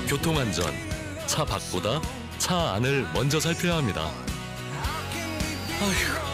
교통안전, 차 밖보다 차 안을 먼저 살펴야 합니다. 아휴.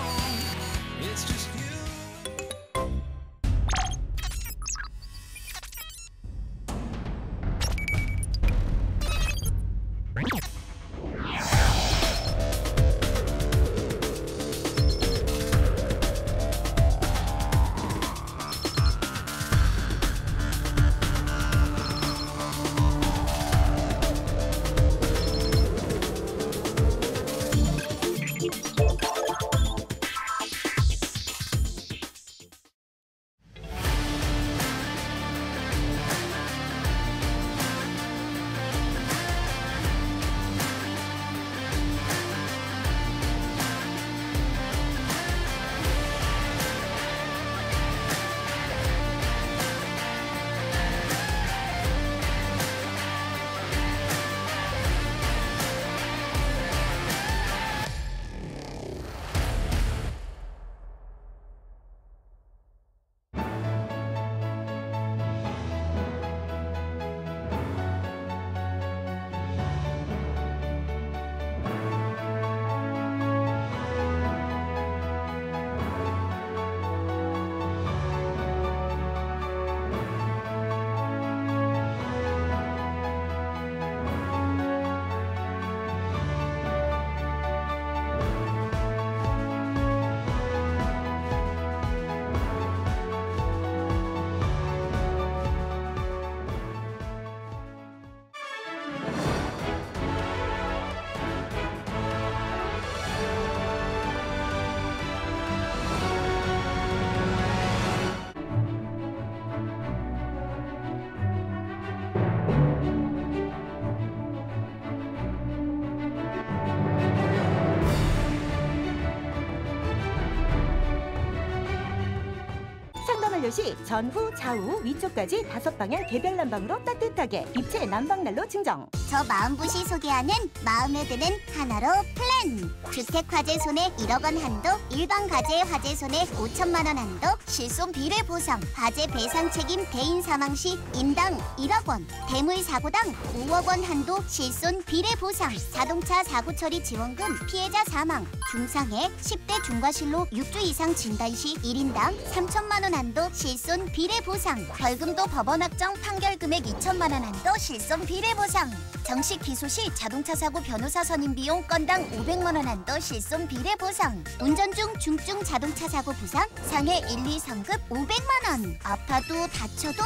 완료시 전후, 좌우, 위쪽까지 5방향 개별 난방으로 따뜻하게 입체 난방난로 증정. 저 마음부시 소개하는 마음에 드는 하나로 플랜. 주택화재 손해 1억 원 한도, 일반 가재 화재 손해 5천만 원 한도, 실손 비례 보상, 화재 배상 책임 대인 사망 시 인당 1억 원, 대물 사고당 5억 원 한도, 실손 비례 보상, 자동차 사고 처리 지원금, 피해자 사망, 중상해 10대 중과실로 6주 이상 진단 시 1인당 3천만 원 한도, 실손 비례 보상, 벌금도 법원 확정 판결 금액 2천만 원 한도, 실손 비례 보상. 정식 기소 시 자동차 사고 변호사 선임 비용 건당 500만 원 한도, 실손 비례 보상. 운전 중 중증 자동차 사고 부상, 상해 1, 2 성급 500만 원. 아파도 다쳐도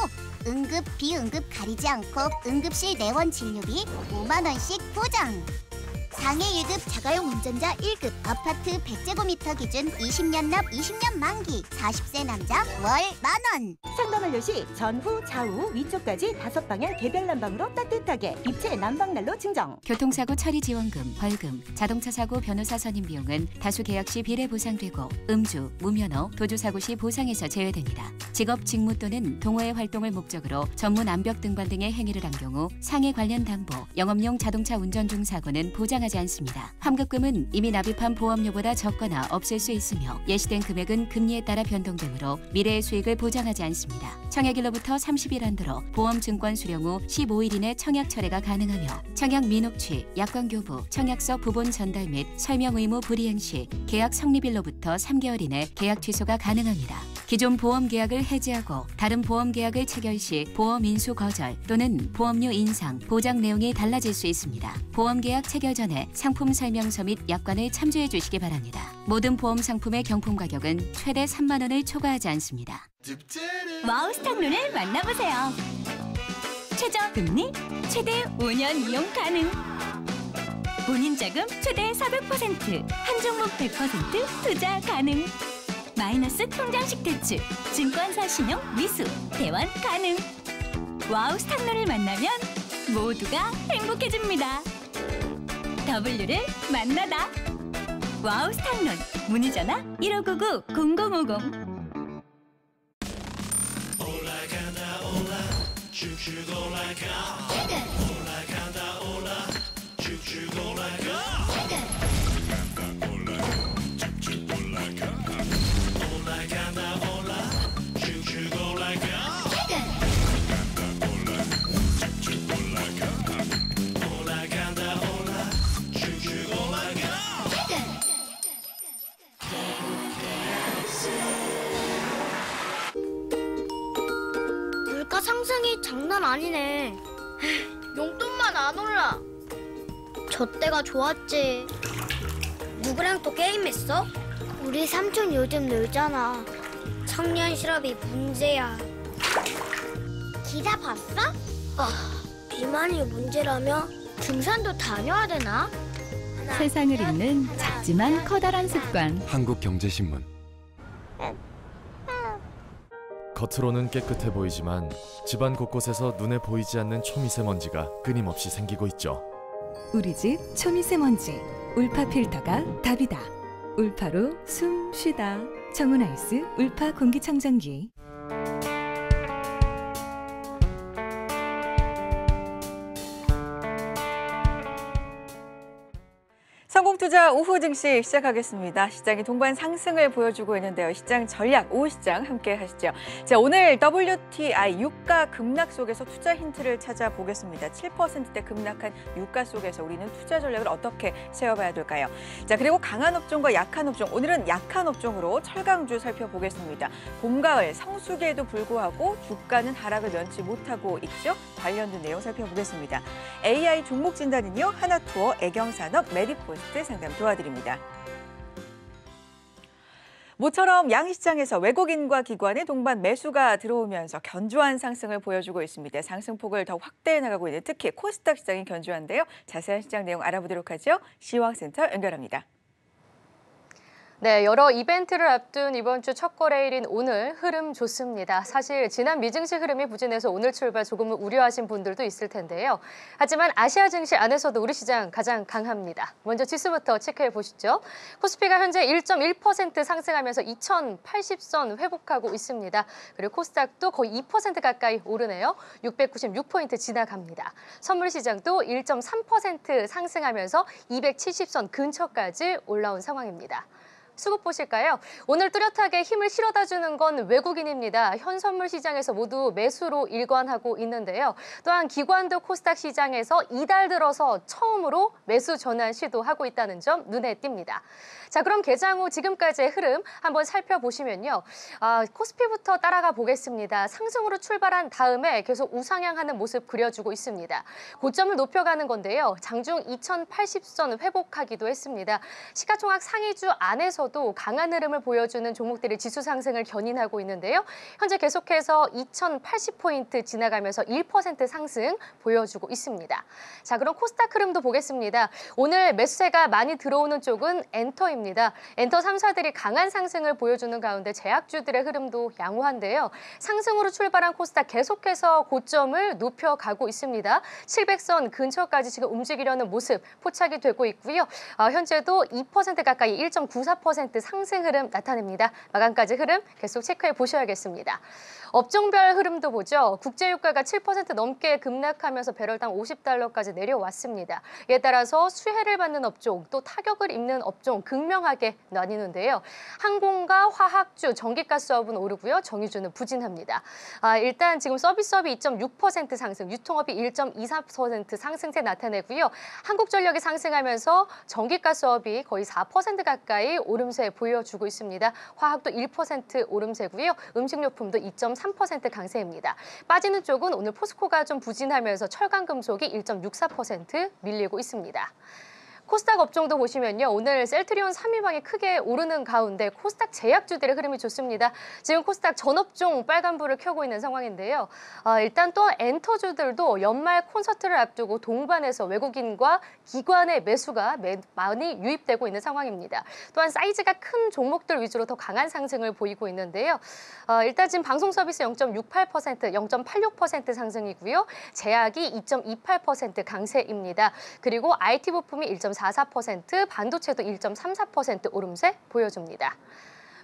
응급, 비응급 가리지 않고 응급실 내원 진료비 5만 원씩 보장. 상해 1급 자가용 운전자 1급 아파트 100제곱미터 기준 20년 납 20년 만기 40세 남자 월 만원. 상담 완료 시 전후, 좌우, 위쪽까지 5방향 개별 난방으로 따뜻하게 입체 난방난로 증정. 교통사고 처리 지원금, 벌금, 자동차 사고 변호사 선임 비용은 다수 계약 시 비례 보상되고 음주, 무면허, 도주사고 시 보상에서 제외됩니다. 직업, 직무 또는 동호회 활동을 목적으로 전문 암벽 등반 등의 행위를 한 경우 상해 관련 담보, 영업용 자동차 운전 중 사고는 보장하지 않습니다. 환급금은 이미 납입한 보험료보다 적거나 없을 수 있으며 예시된 금액은 금리에 따라 변동되므로 미래의 수익을 보장하지 않습니다. 청약일로부터 30일 한도로 보험증권 수령 후 15일 이내 청약 철회가 가능하며 청약 민혹취, 약관교부, 청약서 부본 전달 및 설명 의무 불이행 시 계약 성립일로부터 3개월 이내 계약 취소가 가능합니다. 기존 보험 계약을 해지하고 다른 보험 계약을 체결 시 보험 인수 거절 또는 보험료 인상, 보장 내용이 달라질 수 있습니다. 보험 계약 체결 전에 상품 설명서 및 약관을 참조해 주시기 바랍니다. 모든 보험 상품의 경품 가격은 최대 3만 원을 초과하지 않습니다. 와우 스탁론을 만나보세요. 최저 금리, 최대 5년 이용 가능. 본인 자금 최대 400%, 한 종목 100% 투자 가능. 마이너스 통장식 대출, 증권사 신용 미수, 대환 가능. 와우 스탁론을 만나면 모두가 행복해집니다. W를 만나다. 와우 스탁론 문의 전화 1599-0050. 아니네. 용돈만 안 올라. 저 때가 좋았지. 누구랑 또 게임했어? 우리 삼촌 요즘 놀잖아. 청년 실업이 문제야. 기사 봤어? 비만이 문제라며? 등산도 다녀야 되나? 세상을 읽는 작지만 커다란 습관. 한국경제신문. 겉으로는 깨끗해 보이지만 집안 곳곳에서 눈에 보이지 않는 초미세먼지가 끊임없이 생기고 있죠. 우리 집 초미세먼지 울파 필터가 답이다. 울파로 숨 쉬다. 청운아이스 울파 공기청정기. 성공투자 오후 증시 시작하겠습니다. 시장이 동반 상승을 보여주고 있는데요. 시장 전략, 오후 시장 함께 하시죠. 자, 오늘 WTI 유가 급락 속에서 투자 힌트를 찾아보겠습니다. 7%대 급락한 유가 속에서 우리는 투자 전략을 어떻게 세워봐야 될까요? 자, 그리고 강한 업종과 약한 업종, 오늘은 약한 업종으로 철강주 살펴보겠습니다. 봄, 가을 성수기에도 불구하고 주가는 하락을 면치 못하고 있죠. 관련된 내용 살펴보겠습니다. AI 종목 진단은요. 하나투어, 애경산업, 메디포스트 상담 도와드립니다. 모처럼 양시장에서 외국인과 기관의 동반 매수가 들어오면서 견조한 상승을 보여주고 있습니다. 상승폭을 더욱 확대해 나가고 있는 특히 코스닥 시장이 견조한데요. 자세한 시장 내용 알아보도록 하죠. 시황센터 연결합니다. 네, 여러 이벤트를 앞둔 이번 주 첫 거래일인 오늘 흐름 좋습니다. 사실 지난 미증시 흐름이 부진해서 오늘 출발 조금은 우려하신 분들도 있을 텐데요. 하지만 아시아 증시 안에서도 우리 시장 가장 강합니다. 먼저 지수부터 체크해 보시죠. 코스피가 현재 1.1% 상승하면서 2080선 회복하고 있습니다. 그리고 코스닥도 거의 2% 가까이 오르네요. 696포인트 지나갑니다. 선물 시장도 1.3% 상승하면서 270선 근처까지 올라온 상황입니다. 수급 보실까요? 오늘 뚜렷하게 힘을 실어다주는 건 외국인입니다. 현 선물 시장에서 모두 매수로 일관하고 있는데요. 또한 기관도 코스닥 시장에서 이달 들어서 처음으로 매수 전환 시도하고 있다는 점 눈에 띕니다. 자, 그럼 개장 후 지금까지의 흐름 한번 살펴보시면요. 코스피부터 따라가 보겠습니다. 상승으로 출발한 다음에 계속 우상향하는 모습 그려주고 있습니다. 고점을 높여가는 건데요. 장중 2080선 회복하기도 했습니다. 시가총액 상위주 안에서도 강한 흐름을 보여주는 종목들이 지수 상승을 견인하고 있는데요. 현재 계속해서 2080포인트 지나가면서 1% 상승 보여주고 있습니다. 자, 그럼 코스닥 흐름도 보겠습니다. 오늘 매수세가 많이 들어오는 쪽은 엔터입니다. 엔터 3사들이 강한 상승을 보여주는 가운데 제약주들의 흐름도 양호한데요. 상승으로 출발한 코스닥 계속해서 고점을 높여가고 있습니다. 700선 근처까지 지금 움직이려는 모습 포착이 되고 있고요. 현재도 2% 가까이 1.94% 상승 흐름 나타냅니다. 마감까지 흐름 계속 체크해 보셔야겠습니다. 업종별 흐름도 보죠. 국제유가가 7% 넘게 급락하면서 배럴당 $50까지 내려왔습니다. 이에 따라서 수혜를 받는 업종, 또 타격을 입는 업종 극명하게 나뉘는데요. 항공과 화학주, 전기가스업은 오르고요. 정유주는 부진합니다. 일단 지금 서비스업이 2.6% 상승, 유통업이 1.24% 상승세 나타내고요. 한국전력이 상승하면서 전기가스업이 거의 4% 가까이 오름세 보여주고 있습니다. 화학도 1% 오름세고요. 음식료품도 2.3% 강세입니다. 빠지는 쪽은 오늘 포스코가 좀 부진하면서 철강금속이 1.64% 밀리고 있습니다. 코스닥 업종도 보시면요. 오늘 셀트리온 3위방이 크게 오르는 가운데 코스닥 제약주들의 흐름이 좋습니다. 지금 코스닥 전업종 빨간불을 켜고 있는 상황인데요. 일단 또 엔터주들도 연말 콘서트를 앞두고 동반해서 외국인과 기관의 매수가 많이 유입되고 있는 상황입니다. 또한 사이즈가 큰 종목들 위주로 더 강한 상승을 보이고 있는데요. 일단 지금 방송 서비스 0.68%, 0.86% 상승이고요. 제약이 2.28% 강세입니다. 그리고 IT 부품이 1.44%, 반도체도 1.34% 오름세 보여줍니다.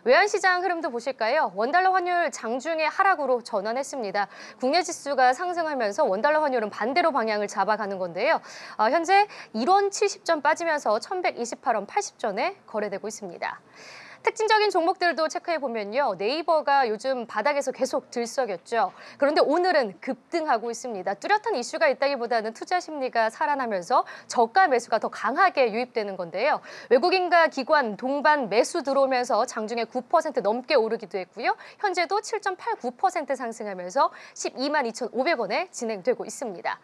외환시장 흐름도 보실까요? 원달러 환율 장중에 하락으로 전환했습니다. 국내 지수가 상승하면서 원달러 환율은 반대로 방향을 잡아가는 건데요. 현재 1원 70전 빠지면서 1128원 80전에 거래되고 있습니다. 특징적인 종목들도 체크해 보면요. 네이버가 요즘 바닥에서 계속 들썩였죠. 그런데 오늘은 급등하고 있습니다. 뚜렷한 이슈가 있다기보다는 투자 심리가 살아나면서 저가 매수가 더 강하게 유입되는 건데요. 외국인과 기관 동반 매수 들어오면서 장중에 9% 넘게 오르기도 했고요. 현재도 7.89% 상승하면서 12만 2,500원에 진행되고 있습니다.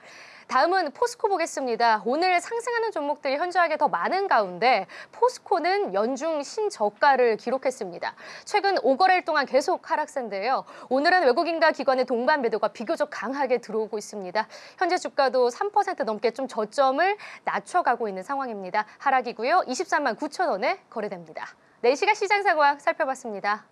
다음은 포스코 보겠습니다. 오늘 상승하는 종목들이 현저하게 더 많은 가운데 포스코는 연중 신저가를 기록했습니다. 최근 5거래일 동안 계속 하락세인데요. 오늘은 외국인과 기관의 동반 매도가 비교적 강하게 들어오고 있습니다. 현재 주가도 3% 넘게 좀 저점을 낮춰가고 있는 상황입니다. 하락이고요. 23만 9천 원에 거래됩니다. 네, 이 시각 시장 상황 살펴봤습니다.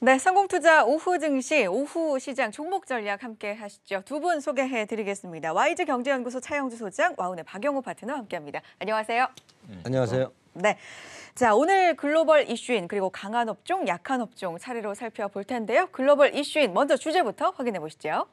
네, 성공투자 오후 증시, 오후 시장 종목 전략 함께 하시죠. 두 분 소개해드리겠습니다. 와이즈 경제연구소 차영주 소장, 와운의 박영호 파트너 함께합니다. 안녕하세요. 안녕하세요. 네, 자 오늘 글로벌 이슈인 그리고 강한 업종, 약한 업종 차례로 살펴볼 텐데요. 글로벌 이슈인 먼저 주제부터 확인해 보시죠.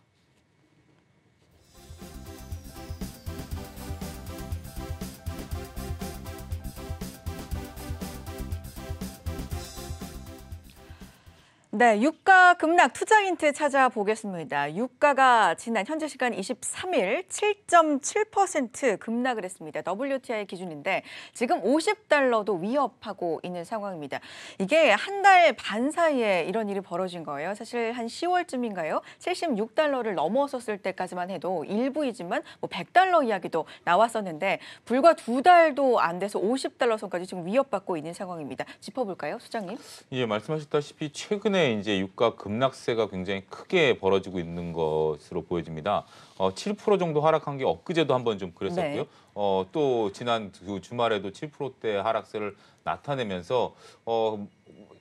네, 유가 급락 투자 힌트 찾아보겠습니다. 유가가 지난 현재 시간 23일 7.7% 급락을 했습니다. WTI 기준인데 지금 50달러도 위협하고 있는 상황입니다. 이게 한 달 반 사이에 이런 일이 벌어진 거예요. 사실 한 10월쯤인가요? 76달러를 넘어섰을 때까지만 해도 일부이지만 뭐 100달러 이야기도 나왔었는데 불과 2달도 안 돼서 50달러 선까지 지금 위협받고 있는 상황입니다. 짚어볼까요, 소장님? 예, 말씀하셨다시피 최근에 이제 유가 급락세가 굉장히 크게 벌어지고 있는 것으로 보여집니다. 7% 정도 하락한 게 엊그제도 한번 좀 그랬었고요. 네. 또 지난 그 주말에도 7%대 하락세를 나타내면서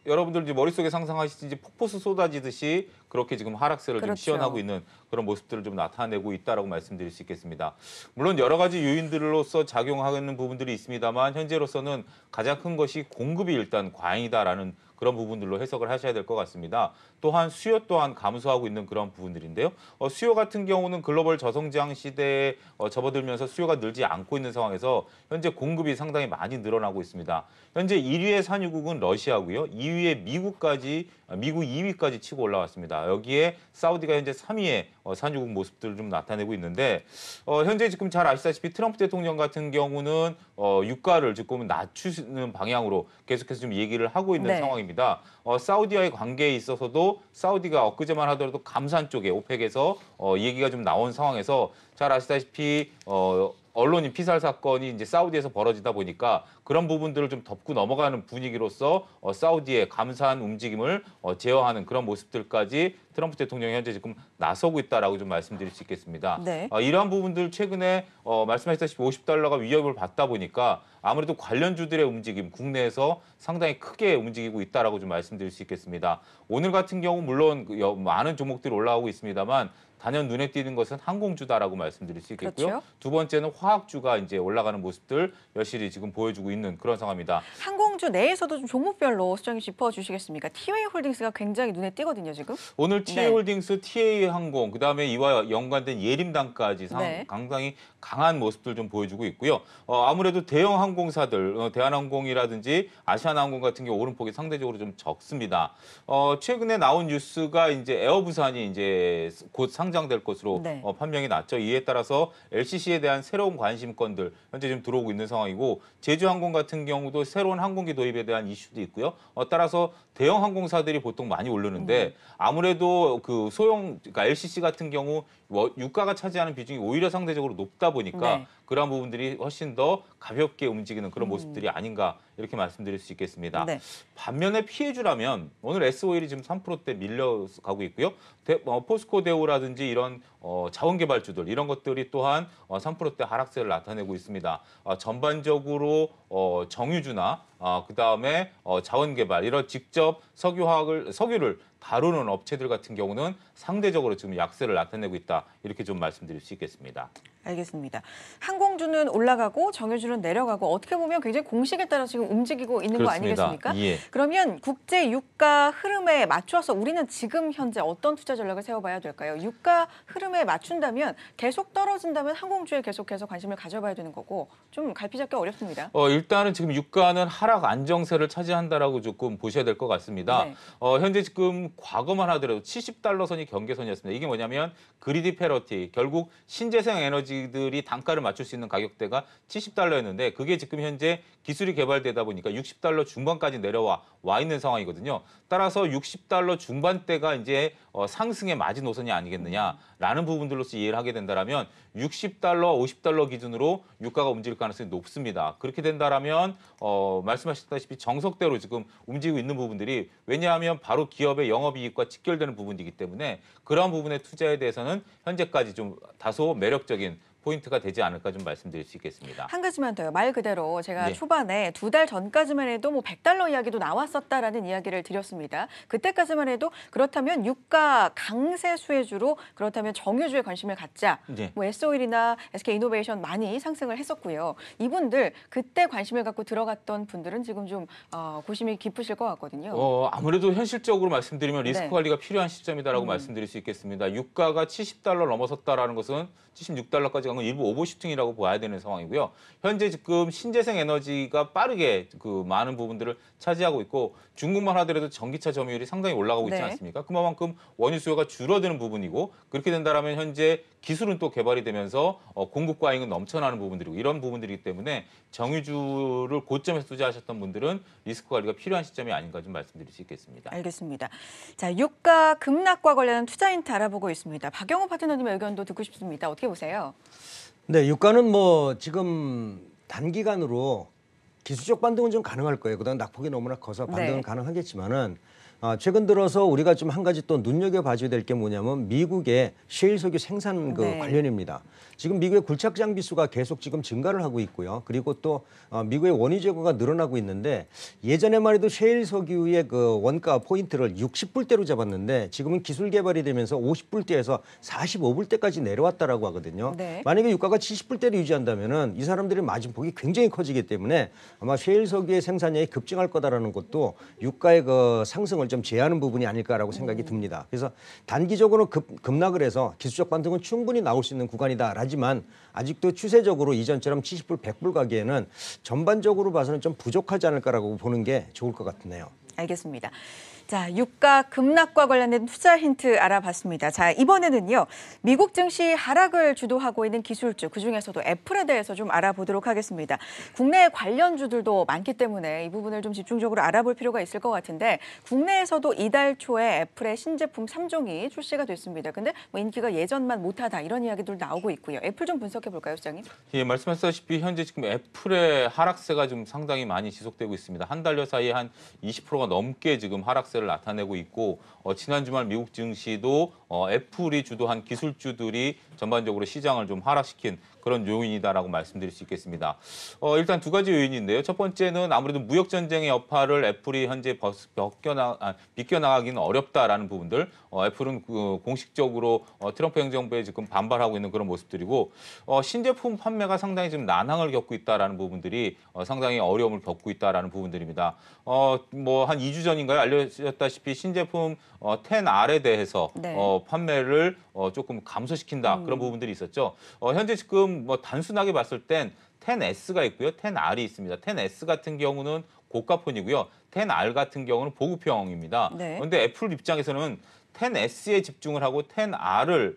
여러분들 이제 머릿속에 상상하시듯이 폭포수 쏟아지듯이 그렇게 지금 하락세를 그렇죠. 좀 시연하고 있는 그런 모습들을 좀 나타내고 있다라고 말씀드릴 수 있겠습니다. 물론 여러 가지 요인들로서 작용하는 부분들이 있습니다만 현재로서는 가장 큰 것이 공급이 일단 과잉이다라는 그런 부분들로 해석을 하셔야 될 것 같습니다. 또한 수요 또한 감소하고 있는 그런 부분들인데요. 수요 같은 경우는 글로벌 저성장 시대에 접어들면서 수요가 늘지 않고 있는 상황에서 현재 공급이 상당히 많이 늘어나고 있습니다. 현재 1위의 산유국은 러시아고요. 2위의 미국 2위까지 치고 올라왔습니다. 여기에 사우디가 현재 3위의 산유국 모습들을 좀 나타내고 있는데 현재 지금 잘 아시다시피 트럼프 대통령 같은 경우는 유가를 지금 낮추는 방향으로 계속해서 좀 얘기를 하고 있는 상황입니다. 사우디와의 관계에 있어서도 사우디가 엊그제만 하더라도 감산 쪽에 오펙에서 얘기가 좀 나온 상황에서 잘 아시다시피 언론인 피살 사건이 이제 사우디에서 벌어지다 보니까 그런 부분들을 좀 덮고 넘어가는 분위기로서 사우디의 감산 움직임을 제어하는 그런 모습들까지 트럼프 대통령이 현재 지금 나서고 있다라고 좀 말씀드릴 수 있겠습니다. 네. 이러한 부분들 최근에 말씀하셨다시피 50달러가 위협을 받다 보니까 아무래도 관련주들의 움직임 국내에서 상당히 크게 움직이고 있다라고 좀 말씀드릴 수 있겠습니다. 오늘 같은 경우 물론 많은 종목들이 올라오고 있습니다만 단연 눈에 띄는 것은 항공주다라고 말씀드릴 수 있겠고요. 그렇죠. 두 번째는 화학주가 이제 올라가는 모습들 여실히 지금 보여주고 있는 그런 상황입니다. 항공주 내에서도 좀 종목별로 수정이 짚어주시겠습니까? TA홀딩스가 굉장히 눈에 띄거든요, 지금. 오늘 TA홀딩스, TA항공, 그다음에 이와 연관된 예림당까지 상당히 강한 모습들 좀 보여주고 있고요. 아무래도 대형 항공사들, 대한항공이라든지 아시아나항공 같은 경우 오름폭이 상대적으로 좀 적습니다. 최근에 나온 뉴스가 이제 에어부산이 이제 곧 상장될 것으로 판명이 났죠. 이에 따라서 LCC에 대한 새로운 관심권들 현재 좀 들어오고 있는 상황이고 제주항공 같은 경우도 새로운 항공기 도입에 대한 이슈도 있고요. 따라서 대형 항공사들이 보통 많이 오르는데 아무래도 그 그러니까 LCC 같은 경우 유가가 차지하는 비중이 오히려 상대적으로 높다 보니까 그런 부분들이 훨씬 더 가볍게 움직이는 그런 모습들이 아닌가 이렇게 말씀드릴 수 있겠습니다. 반면에 피해주라면 오늘 S-오일이 지금 3%대 밀려가고 있고요. 포스코 대우라든지 이런 자원개발주들 이런 것들이 또한 3%대 하락세를 나타내고 있습니다. 전반적으로 정유주나 그다음에 자원개발 이런 직접 석유를 다루는 업체들 같은 경우는 상대적으로 지금 약세를 나타내고 있다 이렇게 좀 말씀드릴 수 있겠습니다. 알겠습니다. 항공주는 올라가고 정유주는 내려가고 어떻게 보면 굉장히 공식에 따라 지금 움직이고 있는 그렇습니다. 거 아니겠습니까? 예. 그러면 국제 유가 흐름에 맞춰서 우리는 지금 현재 어떤 투자 전략을 세워봐야 될까요? 유가 흐름에 맞춘다면 계속 떨어진다면 항공주에 계속해서 관심을 가져봐야 되는 거고 좀 갈피 잡기 어렵습니다. 일단은 지금 유가는 하락 안정세를 차지한다라고 조금 보셔야 될 것 같습니다. 네. 현재 지금 과거만 하더라도 70달러 선이 경계선이었습니다. 이게 뭐냐면 그리디 패러티, 결국 신재생 에너지들이 단가를 맞출 수 있는 가격대가 70달러였는데 그게 지금 현재 기술이 개발되다 보니까 60달러 중반까지 내려와 있는 상황이거든요. 따라서 60달러 중반대가 이제 상승의 마지노선이 아니겠느냐라는 부분들로서 이해를 하게 된다면 60달러, 50달러 기준으로 유가가 움직일 가능성이 높습니다. 그렇게 된다면 말씀하셨다시피 정석대로 지금 움직이고 있는 부분들이 왜냐하면 바로 기업의 영업이익과 직결되는 부분이기 때문에 그러한 부분의 투자에 대해서는 현재까지 좀 다소 매력적인 포인트가 되지 않을까 좀 말씀드릴 수 있겠습니다. 한 가지만 더요. 말 그대로 제가 예. 초반에 2달 전까지만 해도 뭐 100달러 이야기도 나왔었다라는 이야기를 드렸습니다. 그때까지만 해도 그렇다면 유가 강세 수혜주로 그렇다면 정유주에 관심을 갖자. 예. 뭐 S-오일이나 SK이노베이션 많이 상승을 했었고요. 이분들 그때 관심을 갖고 들어갔던 분들은 지금 좀 고심이 깊으실 것 같거든요. 아무래도 현실적으로 말씀드리면 리스크 네. 관리가 필요한 시점이다라고 말씀드릴 수 있겠습니다. 유가가 70달러 넘어섰다라는 것은 76달러까지 간 건 일부 오버슈팅이라고 봐야 되는 상황이고요. 현재 지금 신재생 에너지가 빠르게 그 많은 부분들을 차지하고 있고 중국만 하더라도 전기차 점유율이 상당히 올라가고 있지 네. 않습니까? 그만큼 원유 수요가 줄어드는 부분이고 그렇게 된다면 현재 기술은 또 개발이 되면서 공급 과잉은 넘쳐나는 부분들이고 이런 부분들이기 때문에 정유주를 고점에서 투자하셨던 분들은 리스크 관리가 필요한 시점이 아닌가 좀 말씀드릴 수 있겠습니다. 알겠습니다. 자, 유가 급락과 관련한 투자 힌트 알아보고 있습니다. 박영호 파트너님의 의견도 듣고 싶습니다. 어떻게 보세요? 네, 유가는 뭐 지금 단기간으로 기술적 반등은 좀 가능할 거예요. 그다음 낙폭이 너무나 커서 반등은 네. 가능하겠지만은 최근 들어서 우리가 좀 한 가지 또 눈여겨봐줘야 될 게 뭐냐면 미국의 셰일 석유 생산 네. 관련입니다. 지금 미국의 굴착 장비 수가 계속 지금 증가를 하고 있고요. 그리고 또 미국의 원유 재고가 늘어나고 있는데 예전에만 해도 셰일 석유의 그 원가 포인트를 60불대로 잡았는데 지금은 기술 개발이 되면서 50불대에서 45불대까지 내려왔다라고 하거든요. 네. 만약에 유가가 70불대를 유지한다면은 이 사람들의 마진폭이 굉장히 커지기 때문에 아마 셰일 석유의 생산량이 급증할 거다라는 것도 유가의 그 상승을 좀 제한하는 부분이 아닐까라고 생각이 듭니다. 그래서 단기적으로 급락을 해서 기술적 반등은 충분히 나올 수 있는 구간이다라지만 아직도 추세적으로 이전처럼 70불, 100불 가기에는 전반적으로 봐서는 좀 부족하지 않을까라고 보는 게 좋을 것 같네요. 알겠습니다. 자, 유가 급락과 관련된 투자 힌트 알아봤습니다. 자, 이번에는요. 미국 증시 하락을 주도하고 있는 기술주, 그중에서도 애플에 대해서 좀 알아보도록 하겠습니다. 국내 관련주들도 많기 때문에 이 부분을 좀 집중적으로 알아볼 필요가 있을 것 같은데 국내에서도 이달 초에 애플의 신제품 3종이 출시가 됐습니다. 근데 뭐 인기가 예전만 못하다 이런 이야기들 나오고 있고요. 애플 좀 분석해 볼까요, 시장님? 예, 말씀하셨다시피 현재 지금 애플의 하락세가 좀 상당히 많이 지속되고 있습니다. 한 달여 사이에 한 20%가 넘게 지금 하락세를 나타내고 있고 지난 주말 미국 증시도 애플이 주도한 기술주들이 전반적으로 시장을 좀 하락시킨 그런 요인이다라고 말씀드릴 수 있겠습니다. 일단 두 가지 요인인데요. 첫 번째는 아무래도 무역 전쟁의 여파를 애플이 현재 비껴나가기는 어렵다라는 부분들. 애플은 공식적으로 트럼프 행정부에 지금 반발하고 있는 그런 모습들이고 신제품 판매가 상당히 지금 난항을 겪고 있다라는 부분들이 상당히 어려움을 겪고 있다라는 부분들입니다. 뭐 한 2주 전인가요? 알려졌다시피 신제품 10R에 대해서 네. 판매를 조금 감소시킨다 그런 부분들이 있었죠. 현재 지금 뭐 단순하게 봤을 땐 10S가 있고요, 10R이 있습니다. 10S 같은 경우는 고가폰이고요, 10R 같은 경우는 보급형입니다. 네. 그런데 애플 입장에서는 10S에 집중을 하고 10R을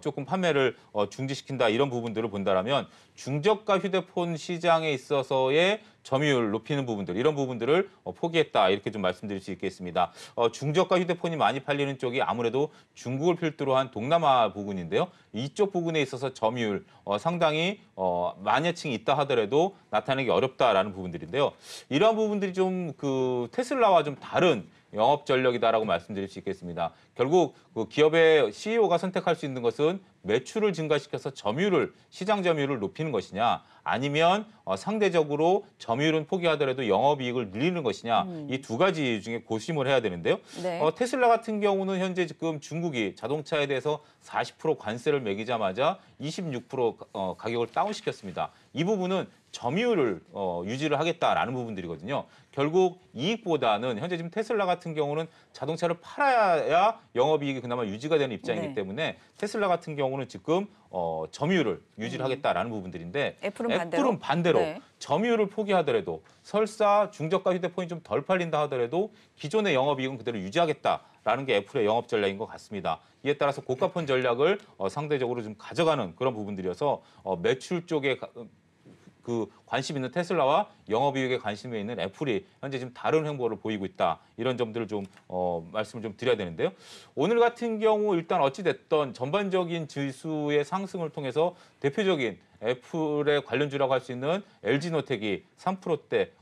조금 판매를 중지시킨다 이런 부분들을 본다라면 중저가 휴대폰 시장에 있어서의 점유율 높이는 부분들 이런 부분들을 포기했다 이렇게 좀 말씀드릴 수 있겠습니다. 중저가 휴대폰이 많이 팔리는 쪽이 아무래도 중국을 필두로 한 동남아 부분인데요. 이쪽 부분에 있어서 점유율 상당히 마녀층이 있다 하더라도 나타내기 어렵다라는 부분들인데요. 이러한 부분들이 좀 그 테슬라와 좀 다른 영업 전략이다라고 말씀드릴 수 있겠습니다. 결국 그 기업의 CEO가 선택할 수 있는 것은 매출을 증가시켜서 점유율을 시장 점유율을 높이는 것이냐 아니면 상대적으로 점유율은 포기하더라도 영업이익을 늘리는 것이냐 이 두 가지 중에 고심을 해야 되는데요. 네. 테슬라 같은 경우는 현재 지금 중국이 자동차에 대해서 40% 관세를 매기자마자 26% 가격을 다운시켰습니다. 이 부분은 점유율을 유지를 하겠다라는 부분들이거든요. 결국 이익보다는 현재 지금 테슬라 같은 경우는 자동차를 팔아야 영업이익이 그나마 유지가 되는 입장이기 네. 때문에 테슬라 같은 경우는 지금 점유율을 유지를 하겠다라는 부분들인데 애플은 반대로 네. 점유율을 포기하더라도 설사 중저가 휴대폰이 좀 덜 팔린다 하더라도 기존의 영업이익은 그대로 유지하겠다라는 게 애플의 영업 전략인 것 같습니다. 이에 따라서 고가폰 전략을 상대적으로 좀 가져가는 그런 부분들이어서 매출 쪽에 그 관심 있는 테슬라와 영업이익에 관심이 있는 애플이 현재 지금 다른 행보를 보이고 있다. 이런 점들을 좀 말씀을 좀 드려야 되는데요. 오늘 같은 경우 일단 어찌 됐던 전반적인 지수의 상승을 통해서 대표적인 애플의 관련주라고 할 수 있는 LG노텍이 3%대